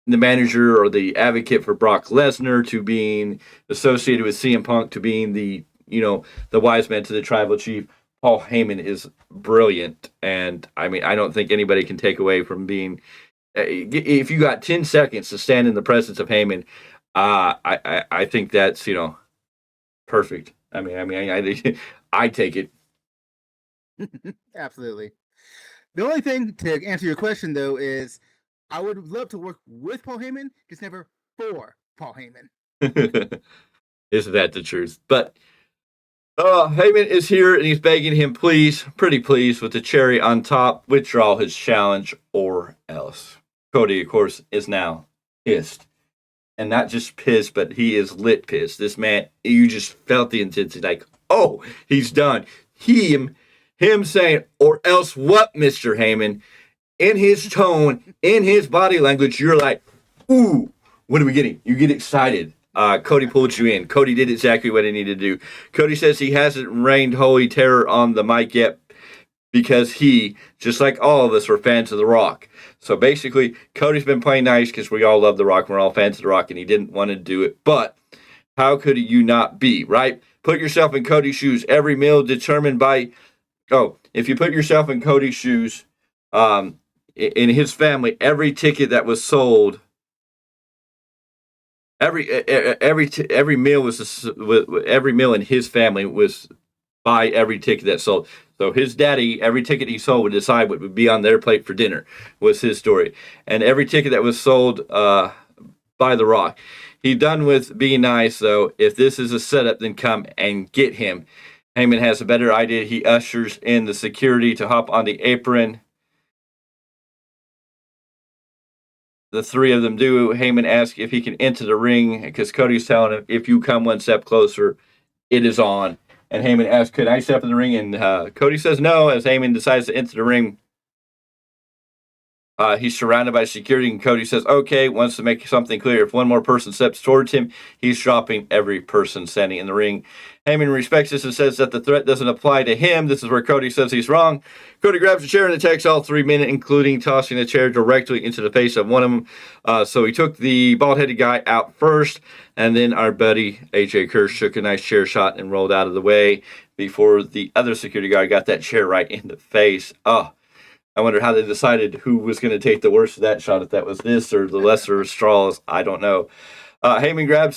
Speaker 2: manager or the advocate for Brock Lesnar, to being associated with CM Punk, to being the wise man to the tribal chief. Paul Heyman is brilliant, and I mean, I don't think anybody can take away from being. If you got 10 seconds to stand in the presence of Heyman, I think that's perfect. I take it.
Speaker 6: Absolutely. The only thing to answer your question, though, is I would love to work with Paul Heyman, just never for Paul Heyman.
Speaker 2: Isn't that the truth? But Heyman is here, and he's begging him, pretty please, with the cherry on top, withdraw his challenge or else. Cody, of course, is now pissed. And not just pissed, but he is lit pissed. This man, you just felt the intensity, like, oh, he's done. Him saying, or else what, Mr. Heyman? In his tone, in his body language, you're like, ooh, what are we getting? You get excited. Cody pulled you in. Cody did exactly what he needed to do. Cody says he hasn't rained holy terror on the mic yet because he, just like all of us, are fans of The Rock. So basically, Cody's been playing nice because we all love The Rock. We're all fans of The Rock, and he didn't want to do it. But how could you not be, right? Put yourself in Cody's shoes. Every meal determined by... Oh, if you put yourself in Cody's shoes, in his family, every ticket that was sold, every meal every meal in his family was by every ticket that sold. So his daddy, every ticket he sold would decide what would be on their plate for dinner, was his story. And every ticket that was sold by The Rock. He's done with being nice, though. If this is a setup, then come and get him. Heyman has a better idea. He ushers in the security to hop on the apron. The three of them do. Heyman asks if he can enter the ring because Cody's telling him, if you come one step closer, it is on. And Heyman asks, could I step in the ring? And Cody says no, as Heyman decides to enter the ring. He's surrounded by security, and Cody says, okay, wants to make something clear. If one more person steps towards him, he's dropping every person standing in the ring. Heyman respects this and says that the threat doesn't apply to him. This is where Cody says he's wrong. Cody grabs a chair and attacks all 3 men, including tossing the chair directly into the face of one of them. So he took the bald-headed guy out first, and then our buddy AJ Kirsch took a nice chair shot and rolled out of the way before the other security guard got that chair right in the face. Oh, I wonder how they decided who was going to take the worst of that shot, if that was this or the lesser of straws. I don't know. Heyman grabs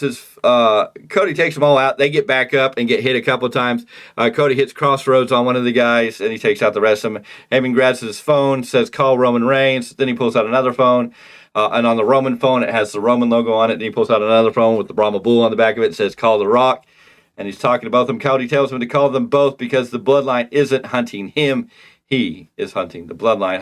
Speaker 2: Cody takes them all out. They get back up and get hit a couple of times. Cody hits crossroads on one of the guys, and he takes out the rest of them. Heyman grabs his phone, says, call Roman Reigns. Then he pulls out another phone. And on the Roman phone, it has the Roman logo on it. And he pulls out another phone with the Brahma Bull on the back of it. It says, call The Rock. And he's talking to both of them. Cody tells him to call them both because the bloodline isn't hunting him. He is hunting the bloodline.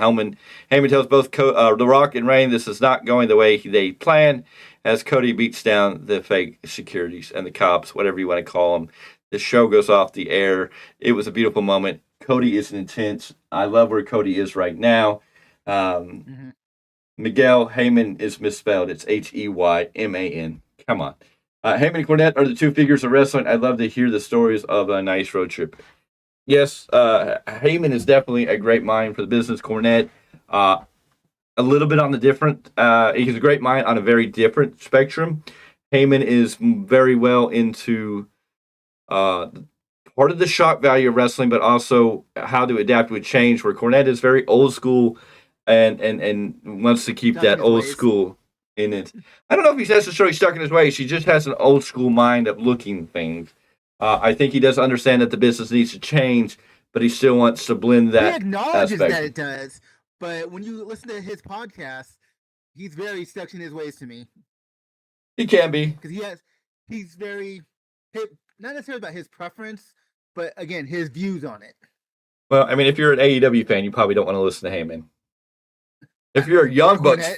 Speaker 2: Heyman tells both The Rock and Reigns this is not going the way they planned, as Cody beats down the fake securities and the cops, whatever you want to call them. The show goes off the air. It was a beautiful moment. Cody is intense. I love where Cody is right now. Miguel Heyman is misspelled. It's Heyman. Come on. Heyman and Cornette are the two figures of wrestling. I'd love to hear the stories of a nice road trip. Yes, Heyman is definitely a great mind for the business. Cornette, a little bit on the different. He's a great mind on a very different spectrum. Heyman is very well into part of the shock value of wrestling, but also how to adapt with change. Where Cornette is very old school and wants to keep that old school in it. I don't know if he's necessarily stuck in his ways. He just has an old school mind of looking things. I think he does understand that the business needs to change, but he still wants to blend that.
Speaker 6: He acknowledges
Speaker 2: aspect.
Speaker 6: that it does, but when you listen to his podcast, he's very stuck in his ways to me.
Speaker 2: He can be.
Speaker 6: Because he's very, not necessarily about his preference, but again, his views on it.
Speaker 2: Well, I mean, if you're an AEW fan, you probably don't want to listen to Heyman. If you're a Young Bucks,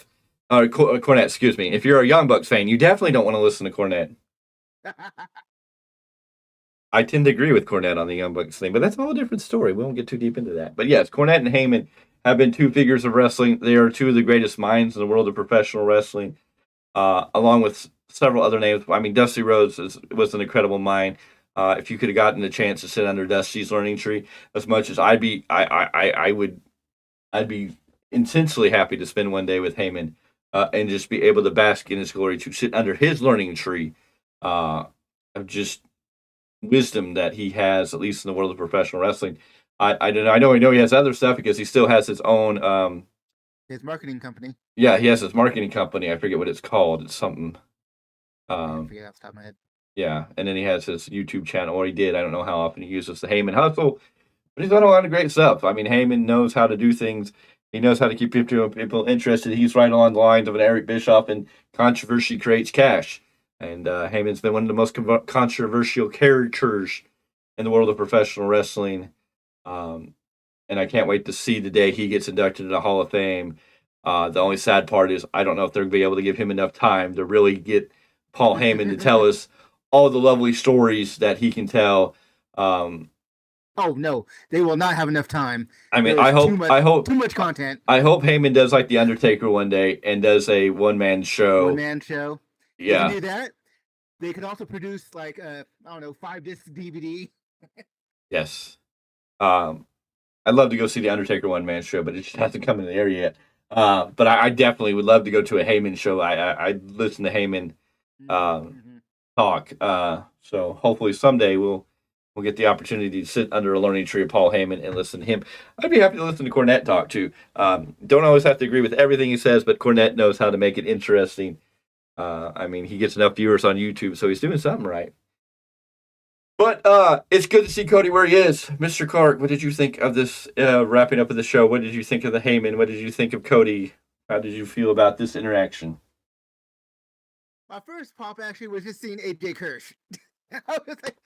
Speaker 2: Cornette, excuse me. If you're a Young Bucks fan, you definitely don't want to listen to Cornette. I tend to agree with Cornette on the Young Bucks thing, but that's a whole different story. We won't get too deep into that. But yes, Cornette and Heyman have been two figures of wrestling. They are two of the greatest minds in the world of professional wrestling, along with several other names. I mean, Dusty Rhodes was an incredible mind. If you could have gotten the chance to sit under Dusty's learning tree, as much as I'd be intensely happy to spend one day with Heyman and just be able to bask in his glory, to sit under his learning tree of just wisdom that he has, at least in the world of professional wrestling. I know he has other stuff because he still has his own
Speaker 6: his marketing company.
Speaker 2: Yeah, he has his marketing company. I forget what it's called. It's something.
Speaker 6: I forget off the top of my head.
Speaker 2: Yeah, and then he has his YouTube channel, or he did. I don't know how often he uses the Heyman Hustle, but he's done a lot of great stuff. I mean, Heyman knows how to do things. He knows how to keep people interested. He's right along the lines of an Eric Bischoff, and controversy creates cash. And Heyman's been one of the most controversial characters in the world of professional wrestling. And I can't wait to see the day he gets inducted into the Hall of Fame. The only sad part is I don't know if they're going to be able to give him enough time to really get Paul Heyman to tell us all the lovely stories that he can tell.
Speaker 6: Oh no, they will not have enough time.
Speaker 2: I mean, I hope
Speaker 6: too much content.
Speaker 2: I hope Heyman does like the Undertaker one day and does a one-man show.
Speaker 6: One-man show.
Speaker 2: Yeah.
Speaker 6: They can do that. They could also produce like 5-disc DVD.
Speaker 2: Yes. I'd love to go see the Undertaker one-man show, but it just hasn't come in the air yet. But I definitely would love to go to a Heyman show. I'd listen to Heyman talk. So hopefully someday we'll get the opportunity to sit under a learning tree of Paul Heyman and listen to him. I'd be happy to listen to Cornette talk too. Don't always have to agree with everything he says, but Cornette knows how to make it interesting. I mean, he gets enough viewers on YouTube, so he's doing something right. But it's good to see Cody where he is. Mr. Clarke, what did you think of this wrapping up of the show? What did you think of the Heyman? What did you think of Cody? How did you feel about this interaction?
Speaker 6: My first pop actually was just seeing AJ Kirsch. I was like,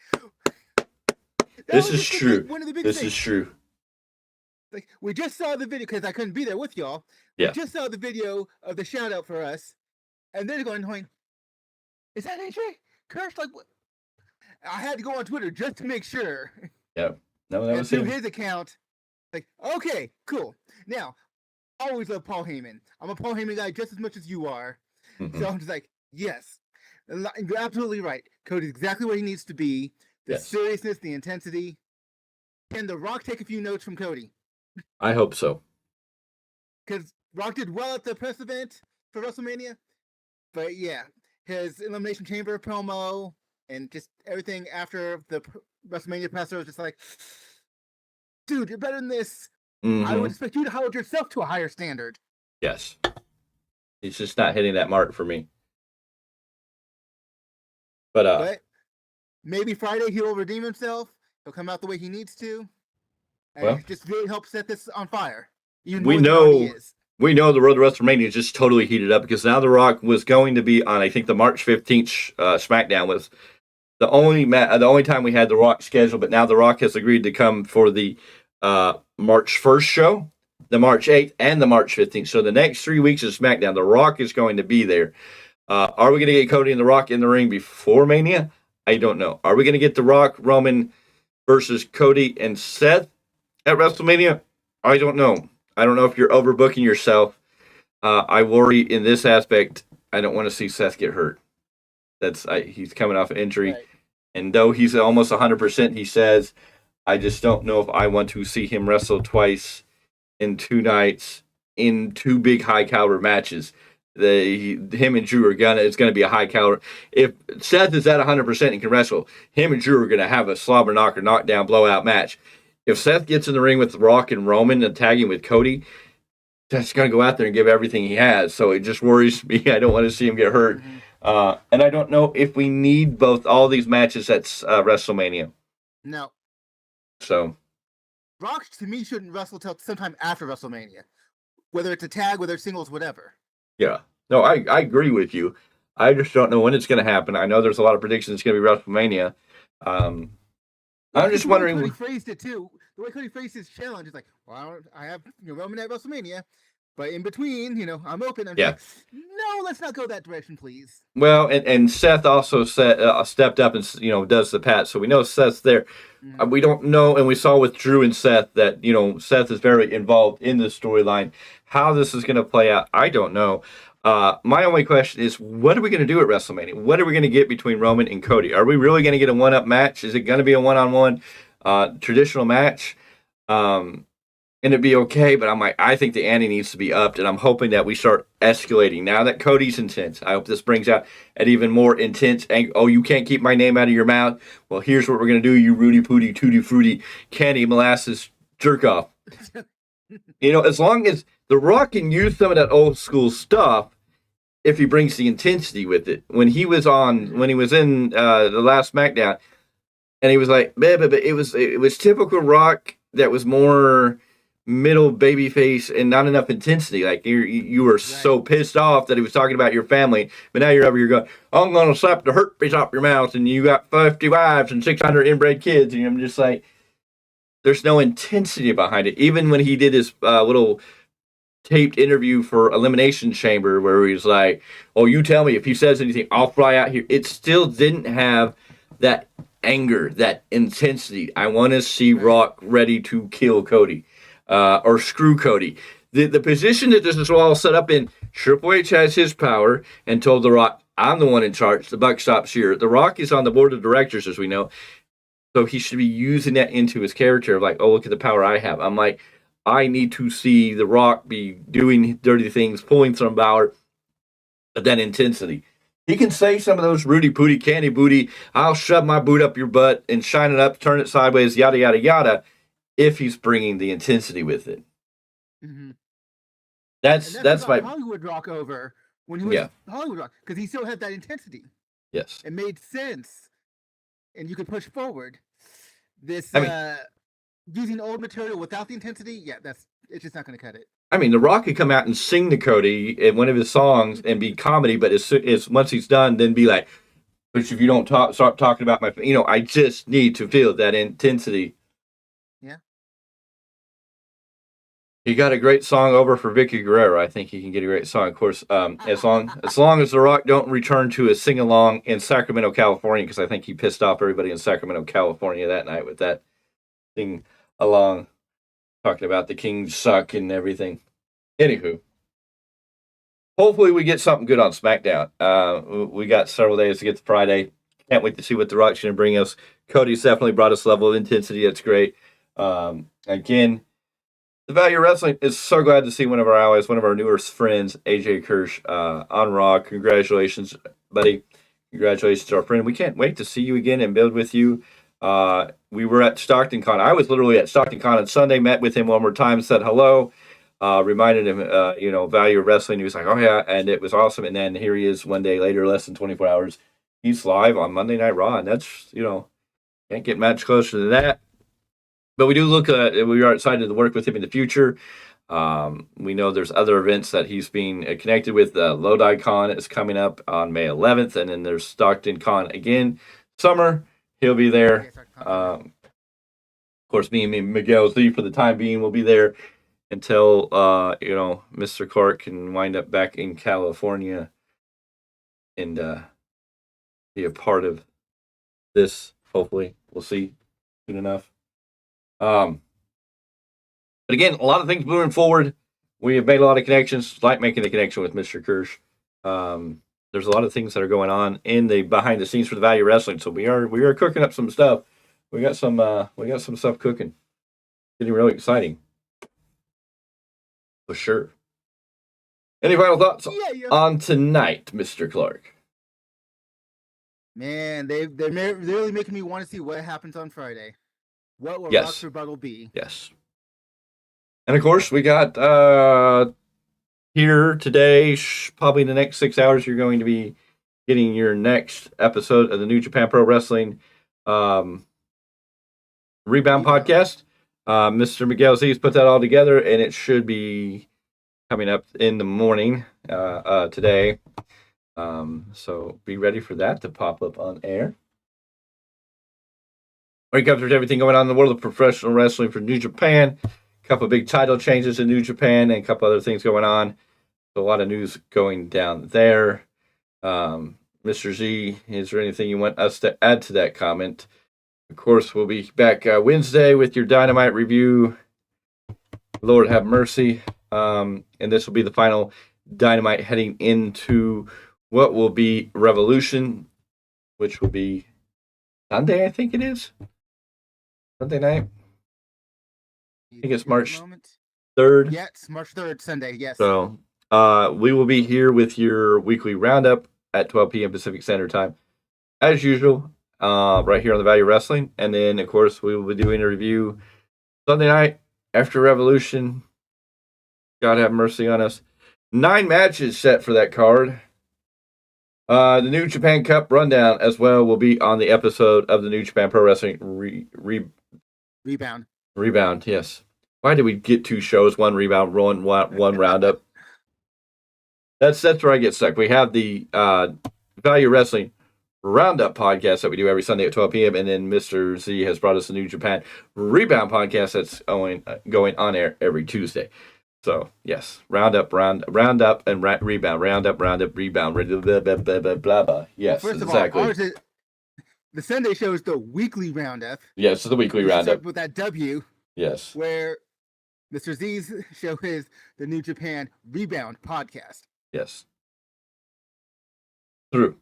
Speaker 2: this is true.
Speaker 6: One of the big
Speaker 2: this
Speaker 6: things.
Speaker 2: Is true.
Speaker 6: Like, we just saw the video because I couldn't be there with y'all.
Speaker 2: Yeah.
Speaker 6: We just saw the video of the shout out for us, and they're going, is that AJ Kirsch? Like, what? I had to go on Twitter just to make sure.
Speaker 2: Yeah. No, that was
Speaker 6: through
Speaker 2: him.
Speaker 6: his account. Like, okay, cool. Now, I always love Paul Heyman. I'm a Paul Heyman guy just as much as you are.
Speaker 2: Mm-hmm.
Speaker 6: So I'm just like, yes. You're absolutely right. Cody's exactly where he needs to be. The seriousness, the intensity. Can The Rock take a few notes from Cody?
Speaker 2: I hope so.
Speaker 6: Because Rock did well at the press event for WrestleMania. But yeah, his Elimination Chamber promo and just everything after the WrestleMania presser was just like, dude, you're better than this.
Speaker 2: Mm-hmm.
Speaker 6: I would expect you to hold yourself to a higher standard.
Speaker 2: Yes. He's just not hitting that mark for me. But
Speaker 6: maybe Friday he'll redeem himself. He'll come out the way he needs to. And just really help set this on fire.
Speaker 2: We know the road to WrestleMania is just totally heated up because now The Rock was going to be on, I think, the March 15th SmackDown was the only time we had The Rock scheduled, but now The Rock has agreed to come for the March 1st show, the March 8th, and the March 15th. So the next 3 weeks of SmackDown, The Rock is going to be there. Are we going to get Cody and The Rock in the ring before Mania? I don't know. Are we going to get The Rock, Roman versus Cody and Seth at WrestleMania? I don't know. I don't know if you're overbooking yourself. I worry in this aspect. I don't want to see Seth get hurt. He's coming off an injury,
Speaker 6: Right.
Speaker 2: and though he's almost 100%, he says, I just don't know if I want to see him wrestle twice in 2 nights in 2 big high caliber matches. Him and Drew it's going to be a high caliber. If Seth is at 100% and can wrestle, him and Drew are going to have a slobber knocker, knockdown, blowout match. If Seth gets in the ring with Rock and Roman and tagging with Cody, Seth's going to go out there and give everything he has. So it just worries me. I don't want to see him get hurt. And I don't know if we need all these matches at WrestleMania.
Speaker 6: No.
Speaker 2: So
Speaker 6: Rock, to me, shouldn't wrestle till sometime after WrestleMania. Whether it's a tag, whether it's singles, whatever.
Speaker 2: yeah. No, I agree with you. I just don't know when it's going to happen. I know there's a lot of predictions it's going to be WrestleMania. I'm just wondering.
Speaker 6: The way Cody phrased it, too. The way Cody phrased his challenge is like, well, I have Roman at WrestleMania. But in between, I'm open. I'm like, no, let's not go that direction, please.
Speaker 2: Well, and Seth also stepped up and does the pat, so we know Seth's there. We don't know, and we saw with Drew and Seth that Seth is very involved in the storyline. How this is going to play out, I don't know. My only question is, what are we going to do at WrestleMania? What are we going to get between Roman and Cody? Are we really going to get a one-up match? Is it going to be a one-on-one traditional match? And it'd be okay, but I'm like, I think the ante needs to be upped, and I'm hoping that we start escalating. Now that Cody's intense, I hope this brings out an even more intense anger. Oh, you can't keep my name out of your mouth? Well, here's what we're going to do, you Rudy Pooty, Tutti Fruity, Candy Molasses jerk-off. As long as The Rock can use some of that old school stuff if he brings the intensity with it. When he was in the last SmackDown, and he was like, but it was typical Rock that was more middle babyface and not enough intensity. Like you were so pissed off that he was talking about your family, but now you're going, I'm going to slap the herpes off your mouth, and you got 50 wives and 600 inbred kids, and I'm just like, there's no intensity behind it. Even when he did his little taped interview for Elimination Chamber, where he's like, oh, you tell me if he says anything, I'll fly out here. It still didn't have that anger, that intensity. I want to see Rock ready to kill Cody. Or screw Cody. The position that this is all set up in, Triple H has his power and told The Rock, I'm the one in charge. The buck stops here. The Rock is on the board of directors, as we know. So he should be using that into his character of like, oh, look at the power I have. I'm like, I need to see The Rock be doing dirty things, pulling some power, but that intensity. He can say some of those Rudy Pooty, Candy Booty, I'll shove my boot up your butt and shine it up, turn it sideways, yada, yada, yada, if he's bringing the intensity with it.
Speaker 6: Mm-hmm.
Speaker 2: That's my
Speaker 6: Hollywood Rock over when he was Hollywood Rock, because he still had that intensity.
Speaker 2: Yes,
Speaker 6: it made sense, and you could push forward. This using old material without the intensity, it's just not going to cut it.
Speaker 2: I mean, The Rock could come out and sing to Cody in one of his songs and be comedy, but as once he's done, then be like, "But if you don't start talking about my, I just need to feel that intensity."
Speaker 6: Yeah.
Speaker 2: He got a great song over for Vicky Guerrero. I think he can get a great song. Of course, as long as The Rock don't return to a sing along in Sacramento, California, because I think he pissed off everybody in Sacramento, California that night with that sing along, talking about the Kings suck and everything. Anywho, hopefully we get something good on SmackDown. We got several days to get to Friday. Can't wait to see what The Rock's going to bring us. Cody's definitely brought us a level of intensity. That's great. Again, the Value of Wrestling is so glad to see one of our allies, one of our newest friends, AJ Kirsch, on Raw. Congratulations, buddy. Congratulations to our friend. We can't wait to see you again and build with you. We were at Stockton Con. I was literally at Stockton Con on Sunday, met with him one more time, said hello, reminded him, Value of Wrestling. He was like, oh, yeah, and it was awesome. And then here he is one day later, less than 24 hours. He's live on Monday Night Raw, and that's, can't get much closer than that. But we we are excited to work with him in the future. We know there's other events that he's being connected with. Lodi Con is coming up on May 11th, and then there's Stockton Con again. Summer, he'll be there. Of course, me and Miguel Z for the time being will be there until, Mr. Clarke can wind up back in California and be a part of this, hopefully. We'll see soon enough. But again, a lot of things moving forward. We have made a lot of connections, like making the connection with Mr. Kirsch. There's a lot of things that are going on in the behind the scenes for the Value Wrestling. So we are cooking up some stuff. We got some stuff cooking. Getting really exciting. For sure. Any final thoughts on tonight, Mr. Clarke?
Speaker 6: Man, they're really making me want to see what happens on Friday. What will Rock's rebuttal be?
Speaker 2: Yes. And of course, we got here today, probably in the next 6 hours, you're going to be getting your next episode of the New Japan Pro Wrestling Rebound podcast. Mr. Miguel Z has put that all together, and it should be coming up in the morning today. So be ready for that to pop up on air. We covered everything going on in the world of professional wrestling for New Japan. A couple of big title changes in New Japan and a couple other things going on. So a lot of news going down there. Mr. Z, is there anything you want us to add to that comment? Of course, we'll be back Wednesday with your Dynamite review. Lord have mercy. And this will be the final Dynamite heading into what will be Revolution, which will be Sunday, I think it is. Sunday night. I think it's March 3rd.
Speaker 6: Yeah, it's March 3rd, Sunday, yes.
Speaker 2: So we will be here with your weekly roundup at 12 p.m. Pacific Standard Time, as usual, right here on the Value Wrestling. And then, of course, we will be doing a review Sunday night after Revolution. God have mercy on us. 9 matches set for that card. The New Japan Cup rundown as well will be on the episode of the New Japan Pro Wrestling
Speaker 6: Rebound.
Speaker 2: Rebound, yes. Why did we get 2 shows, 1 rebound, one roundup? That's where I get stuck. We have the Value Wrestling Roundup podcast that we do every Sunday at 12 p.m. And then Mr. Z has brought us the New Japan Rebound podcast that's going on air every Tuesday. So, yes, roundup, and rebound, roundup, rebound, blah, blah, blah. Yes,
Speaker 6: First of
Speaker 2: exactly.
Speaker 6: all, ours is, the Sunday show is the weekly roundup.
Speaker 2: Yes, the weekly roundup.
Speaker 6: With that W.
Speaker 2: Yes.
Speaker 6: Where Mr. Z's show is the New Japan Rebound podcast.
Speaker 2: Yes. Through.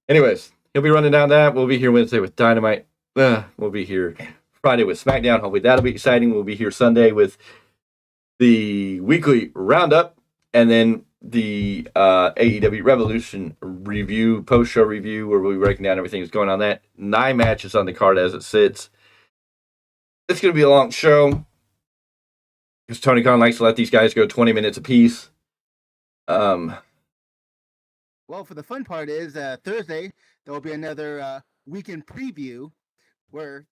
Speaker 2: Anyways, he'll be running down that. We'll be here Wednesday with Dynamite. We'll be here Friday with SmackDown. Hopefully that'll be exciting. We'll be here Sunday with the weekly roundup, and then the AEW Revolution review, post-show review, where we'll be breaking down everything that's going on that. 9 matches on the card as it sits. It's going to be a long show, because Tony Khan likes to let these guys go 20 minutes apiece.
Speaker 6: Well, for the fun part is Thursday, there will be another weekend preview, where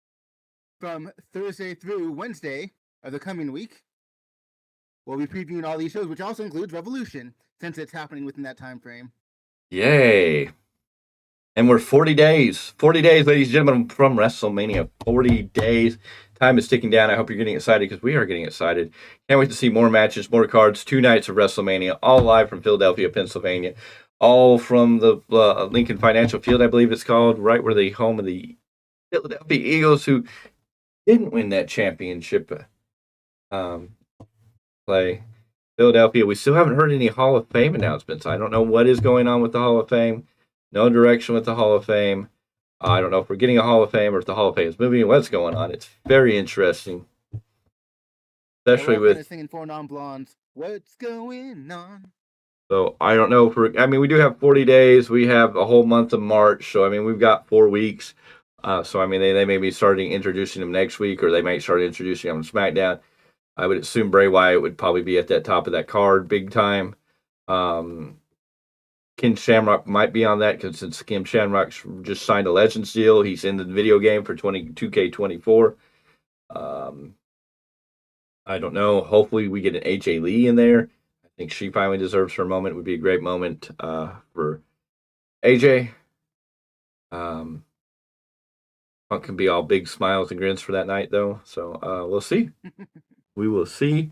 Speaker 6: from Thursday through Wednesday of the coming week, we'll be previewing all these shows, which also includes Revolution, since it's happening within that time frame.
Speaker 2: Yay. And we're 40 days, ladies and gentlemen, from WrestleMania. 40 days. Time is ticking down. I hope you're getting excited, because we are getting excited. Can't wait to see more matches, more cards, 2 nights of WrestleMania, all live from Philadelphia, Pennsylvania. All from the Lincoln Financial Field, I believe it's called, right where the home of the Philadelphia Eagles, who didn't win that championship play. Philadelphia, we still haven't heard any Hall of Fame announcements. I don't know what is going on with the Hall of Fame. No direction with the Hall of Fame. I don't know if we're getting a Hall of Fame or if the Hall of Fame is moving. What's going on? It's very interesting. Especially with
Speaker 6: singing for non-blondes. What's going on?
Speaker 2: So I don't know if we do have 40 days. We have a whole month of March. So, we've got 4 weeks. So, they may be starting introducing them next week, or they might start introducing them on SmackDown. I would assume Bray Wyatt would probably be at that top of that card big time. Ken Shamrock might be on that, because since Ken Shamrock's just signed a Legends deal, he's in the video game for 2K24. I don't know. Hopefully we get an AJ Lee in there. I think she finally deserves her moment. It would be a great moment for AJ. Punk can be all big smiles and grins for that night, though. So we'll see. We will see.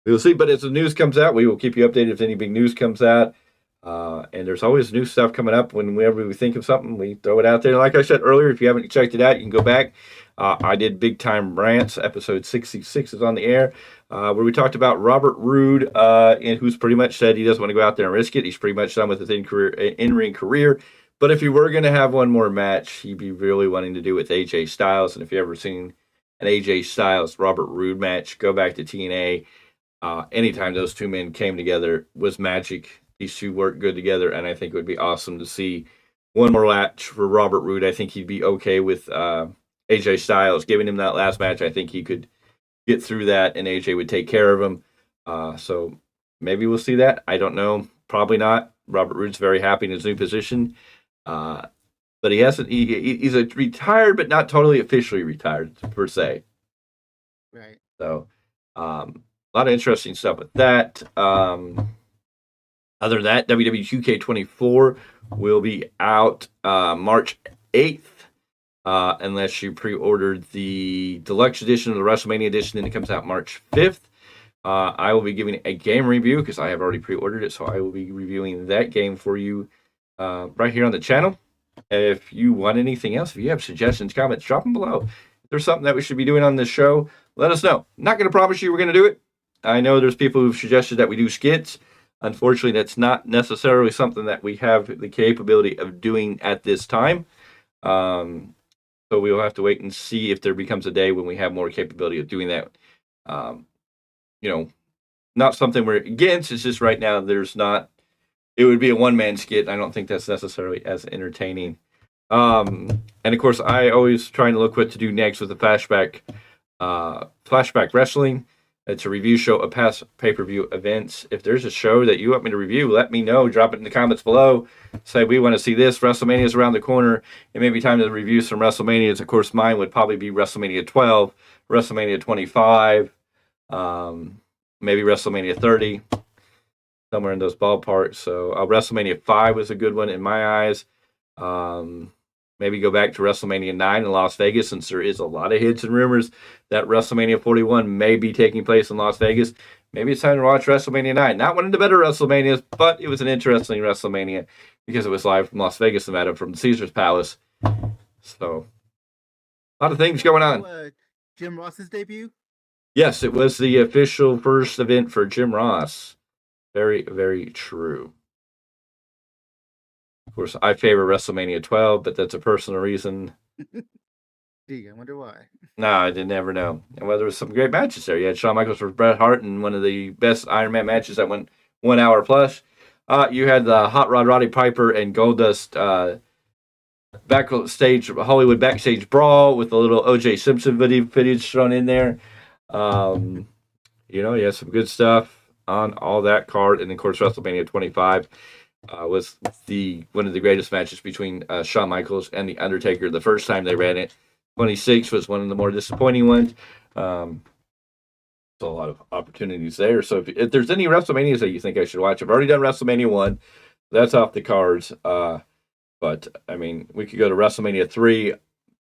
Speaker 2: But as the news comes out, we will keep you updated if any big news comes out. And there's always new stuff coming up. Whenever we think of something, we throw it out there. Like I said earlier, if you haven't checked it out, you can go back. I did Big Time Rants, episode 66 is on the air, where we talked about Robert Roode, and who's pretty much said he doesn't want to go out there and risk it. He's pretty much done with his in-ring career. But if he were going to have one more match, he'd be really wanting to do with AJ Styles. And if you've ever seen an AJ Styles Robert Roode match, go back to TNA. Anytime those two men came together was magic. These two work good together, and I think it would be awesome to see one more match for Robert Roode. I think he'd be okay with AJ Styles giving him that last match. I think he could get through that, and AJ would take care of him. So maybe we'll see that. I don't know. Probably not. Robert Roode's very happy in his new position. But he hasn't. He's a retired, but not totally officially retired per se.
Speaker 6: Right.
Speaker 2: So a lot of interesting stuff with that. Other than that, WWE 2K24 will be out March 8th, unless you pre-ordered the deluxe edition or the WrestleMania edition, and it comes out March 5th. I will be giving a game review because I have already pre-ordered it, so I will be reviewing that game for you right here on the channel. If you want anything else, if you have suggestions, comments, drop them below. If there's something that we should be doing on this show, let us know. Not going to promise you we're going to do it. I know there's people who've suggested that we do skits. Unfortunately, that's not necessarily something that we have the capability of doing at this time. So we'll have to wait and see if there becomes a day when we have more capability of doing that. Not something we're against. It's just right now there's not. It would be a one-man skit. I don't think that's necessarily as entertaining. And of course, I always trying to look what to do next with the flashback wrestling. It's a review show of past pay-per-view events. If there's a show that you want me to review, let me know. Drop it in the comments below. Say, we want to see this. WrestleMania is around the corner. It may be time to review some WrestleManias. Of course, mine would probably be WrestleMania 12, WrestleMania 25, maybe WrestleMania 30, somewhere in those ballparks. So WrestleMania 5 was a good one in my eyes. Maybe go back to WrestleMania 9 in Las Vegas, since there is a lot of hits and rumors that WrestleMania 41 may be taking place in Las Vegas. Maybe it's time to watch WrestleMania 9. Not one of the better WrestleManias, but it was an interesting WrestleMania because it was live from Las Vegas, Nevada, from Caesar's Palace. So, a lot of things going on.
Speaker 6: Jim Ross's debut?
Speaker 2: Yes, it was the official first event for Jim Ross. Very, very true. Of course, I favor WrestleMania 12, but that's a personal reason.
Speaker 6: Gee, I wonder why.
Speaker 2: No, I did never know. And there was some great matches there. You had Shawn Michaels versus Bret Hart in one of the best Iron Man matches that went 1 hour plus. You had the Hot Rod Roddy Piper and Goldust backstage Hollywood backstage brawl with a little O.J. Simpson footage thrown in there. You had some good stuff on all that card, and of course WrestleMania 25 was one of the greatest matches between Shawn Michaels and The Undertaker. The first time they ran it. 26 was one of the more disappointing ones. So a lot of opportunities there. So if there's any WrestleManias that you think I should watch, I've already done WrestleMania 1. That's off the cards. But I mean, we could go to WrestleMania 3,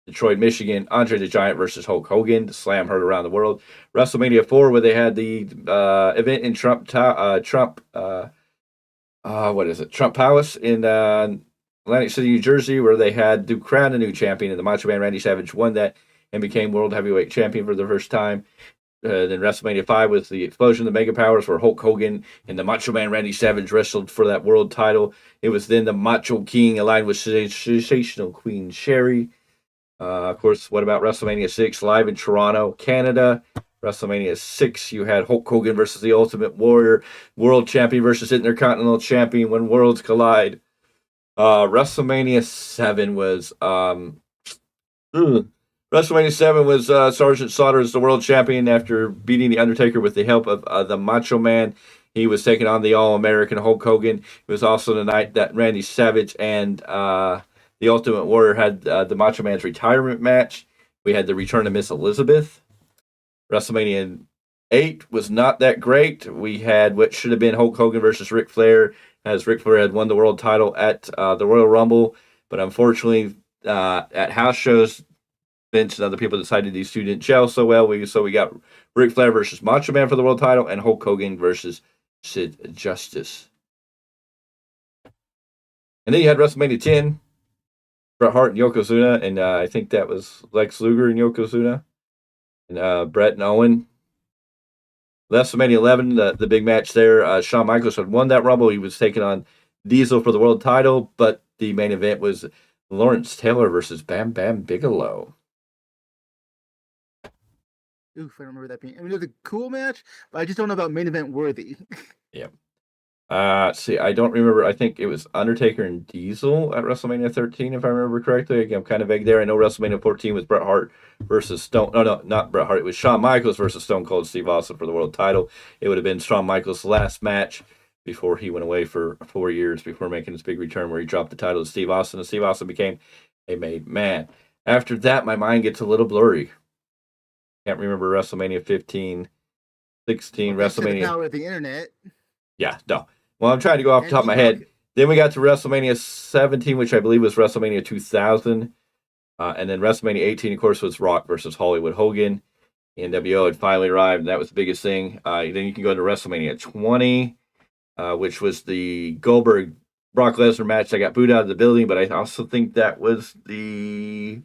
Speaker 2: Detroit, Michigan, Andre the Giant versus Hulk Hogan, the Slam heard around the world. WrestleMania 4, where they had the event in Trump Palace in Atlantic City, New Jersey, where they had to crown a new champion, and the Macho Man Randy Savage won that and became World Heavyweight Champion for the first time. Then WrestleMania 5 was the explosion of the Mega Powers, where Hulk Hogan and the Macho Man Randy Savage wrestled for that world title. It was then the Macho King aligned with sensational Queen Sherry. Of course, what about WrestleMania 6 live in Toronto, Canada? WrestleMania 6, you had Hulk Hogan versus the Ultimate Warrior, World Champion versus Intercontinental Champion when worlds collide. WrestleMania 7 was Sergeant Slaughter as the World Champion after beating The Undertaker with the help of the Macho Man. He was taking on the All-American Hulk Hogan. It was also the night that Randy Savage and the Ultimate Warrior had the Macho Man's retirement match. We had the return of Miss Elizabeth. WrestleMania 8 was not that great. We had what should have been Hulk Hogan versus Ric Flair, as Ric Flair had won the world title at the Royal Rumble. But unfortunately, at house shows, Vince and other people decided these two didn't gel so well. So we got Ric Flair versus Macho Man for the world title and Hulk Hogan versus Sid Justice. And then you had WrestleMania 10, Bret Hart and Yokozuna, and I think that was Lex Luger and Yokozuna, and Bret and Owen. WrestleMania 11, the big match there, Shawn Michaels had won that Rumble. He was taking on Diesel for the world title, but the main event was Lawrence Taylor versus Bam Bam Bigelow.
Speaker 6: Oof, I remember that being. I mean, it was a cool match, but I just don't know about main event worthy.
Speaker 2: Yeah. See, I don't remember. I think it was Undertaker and Diesel at WrestleMania 13, if I remember correctly. Again, I'm kind of vague there. I know WrestleMania 14 was Bret Hart versus Stone. No, not Bret Hart. It was Shawn Michaels versus Stone Cold Steve Austin for the world title. It would have been Shawn Michaels' last match before he went away for 4 years before making his big return where he dropped the title to Steve Austin, and Steve Austin became a made man. After that, my mind gets a little blurry. Can't remember WrestleMania 15, 16, WrestleMania.
Speaker 6: The power of the internet.
Speaker 2: Yeah, no. Well, I'm trying to go off the top of my head. Then we got to WrestleMania 17, which I believe was WrestleMania 2000. And then WrestleMania 18, of course, was Rock versus Hollywood Hogan. NWO had finally arrived, and that was the biggest thing. Then you can go to WrestleMania 20, which was the Goldberg-Brock Lesnar match. I got booed out of the building, but I also think that was the...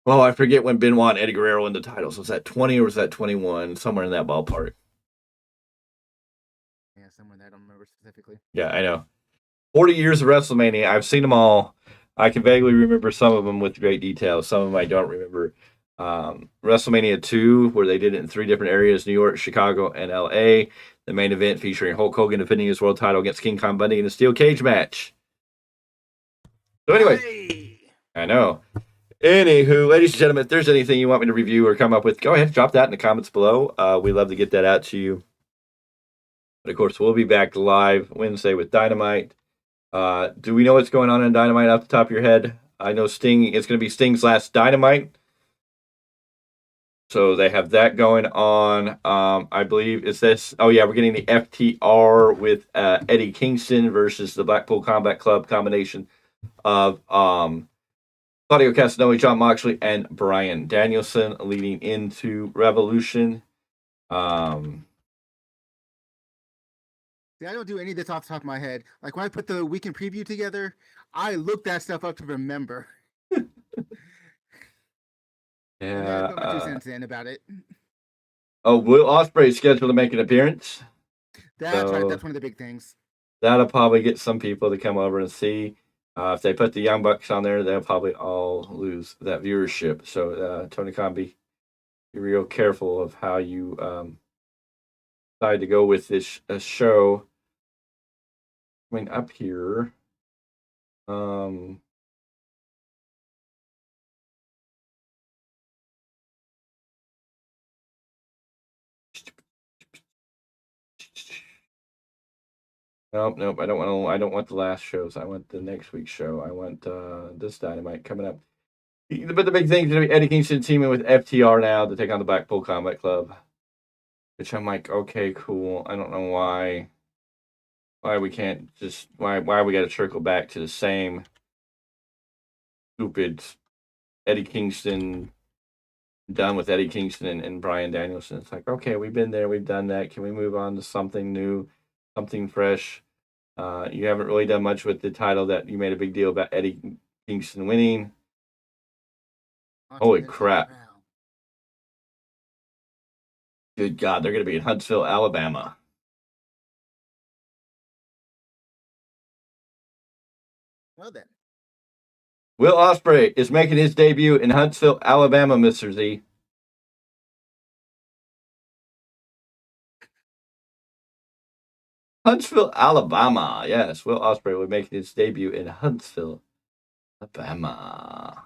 Speaker 2: Well, I forget when Benoit and Eddie Guerrero won the titles. Was that 20 or was that 21? Somewhere in that ballpark.
Speaker 6: Yeah, somewhere that I don't remember specifically.
Speaker 2: Yeah, I know. 40 years of WrestleMania. I've seen them all. I can vaguely remember some of them with great detail. Some of them I don't remember. WrestleMania 2, where they did it in 3 different areas, New York, Chicago, and L.A. The main event featuring Hulk Hogan defending his world title against King Kong Bundy in a steel cage match. So anyway,
Speaker 6: Hey!
Speaker 2: I know. Anywho, ladies and gentlemen, if there's anything you want me to review or come up with, go ahead, drop that in the comments below. We'd love to get that out to you. But of course, we'll be back live Wednesday with Dynamite. Do we know what's going on in Dynamite off the top of your head? I know Sting, it's going to be Sting's last Dynamite. So they have that going on. I believe it's this. Oh, yeah, we're getting the FTR with Eddie Kingston versus the Blackpool Combat Club combination of Claudio Castagnoli, Jon Moxley, and Bryan Danielson leading into Revolution.
Speaker 6: See, I don't do any of this off the top of my head. Like when I put the weekend preview together, I look that stuff up to remember.
Speaker 2: Yeah.
Speaker 6: I put my 2 cents in about it.
Speaker 2: Oh, Will Ospreay is scheduled to make an appearance.
Speaker 6: That's right.
Speaker 2: So
Speaker 6: That's one of the big things.
Speaker 2: that'll probably get some people to come over and see. If they put the Young Bucks on there, they'll probably all lose that viewership. So, Tony Khan, be real careful of how you decide to go with this show. Coming up here. Nope. I don't want the last shows. I want the next week's show. I want this Dynamite coming up. But the big thing is going to be Eddie Kingston teaming with FTR now to take on the Blackpool Combat Club. Which I'm like, okay, cool. I don't know why we can't just why we got to circle back to the same stupid Eddie Kingston, done with Eddie Kingston and Bryan Danielson. It's like, okay, we've been there, we've done that. Can we move on to something new, something fresh? You haven't really done much with the title that you made a big deal about Eddie Kingston winning. Holy crap. Good God, they're going to be in Huntsville, Alabama.
Speaker 6: Well then.
Speaker 2: Will Ospreay is making his debut in Huntsville, Alabama, Mr. Z. Huntsville, Alabama. Yes, Will Ospreay will make his debut in Huntsville, Alabama. How does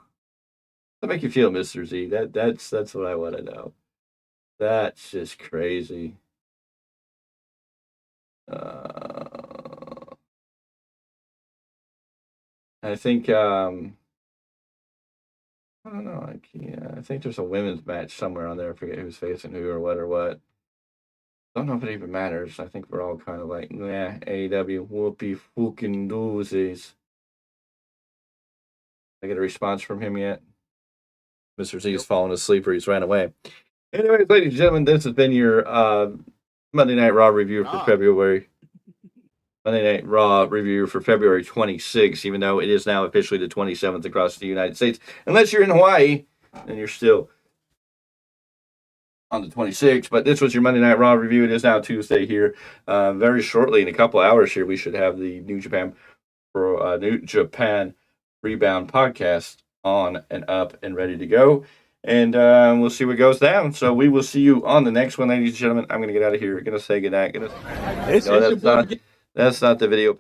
Speaker 2: that make you feel, Mr. Z? That's what I want to know. That's just crazy. I think I don't know. I think there's a women's match somewhere on there. I forget who's facing who or what. Don't know if it even matters. I think we're all kind of like, nah, AEW, whoopee fucking doozies. I get a response from him yet? Mr. Z's fallen asleep or he's ran away. Anyways, ladies and gentlemen, this has been your Monday Night Raw review for February. Monday Night Raw review for February 26th, even though it is now officially the 27th across the United States. Unless you're in Hawaii, then you're still on the 26th. But this was your Monday Night Raw review. It is now Tuesday here. Very shortly, in a couple hours here, we should have the New Japan Rebound podcast on and up and ready to go. And we'll see what goes down. So we will see you on the next one, ladies and gentlemen. I'm going to get out of here. Going to say goodnight. That's not the video.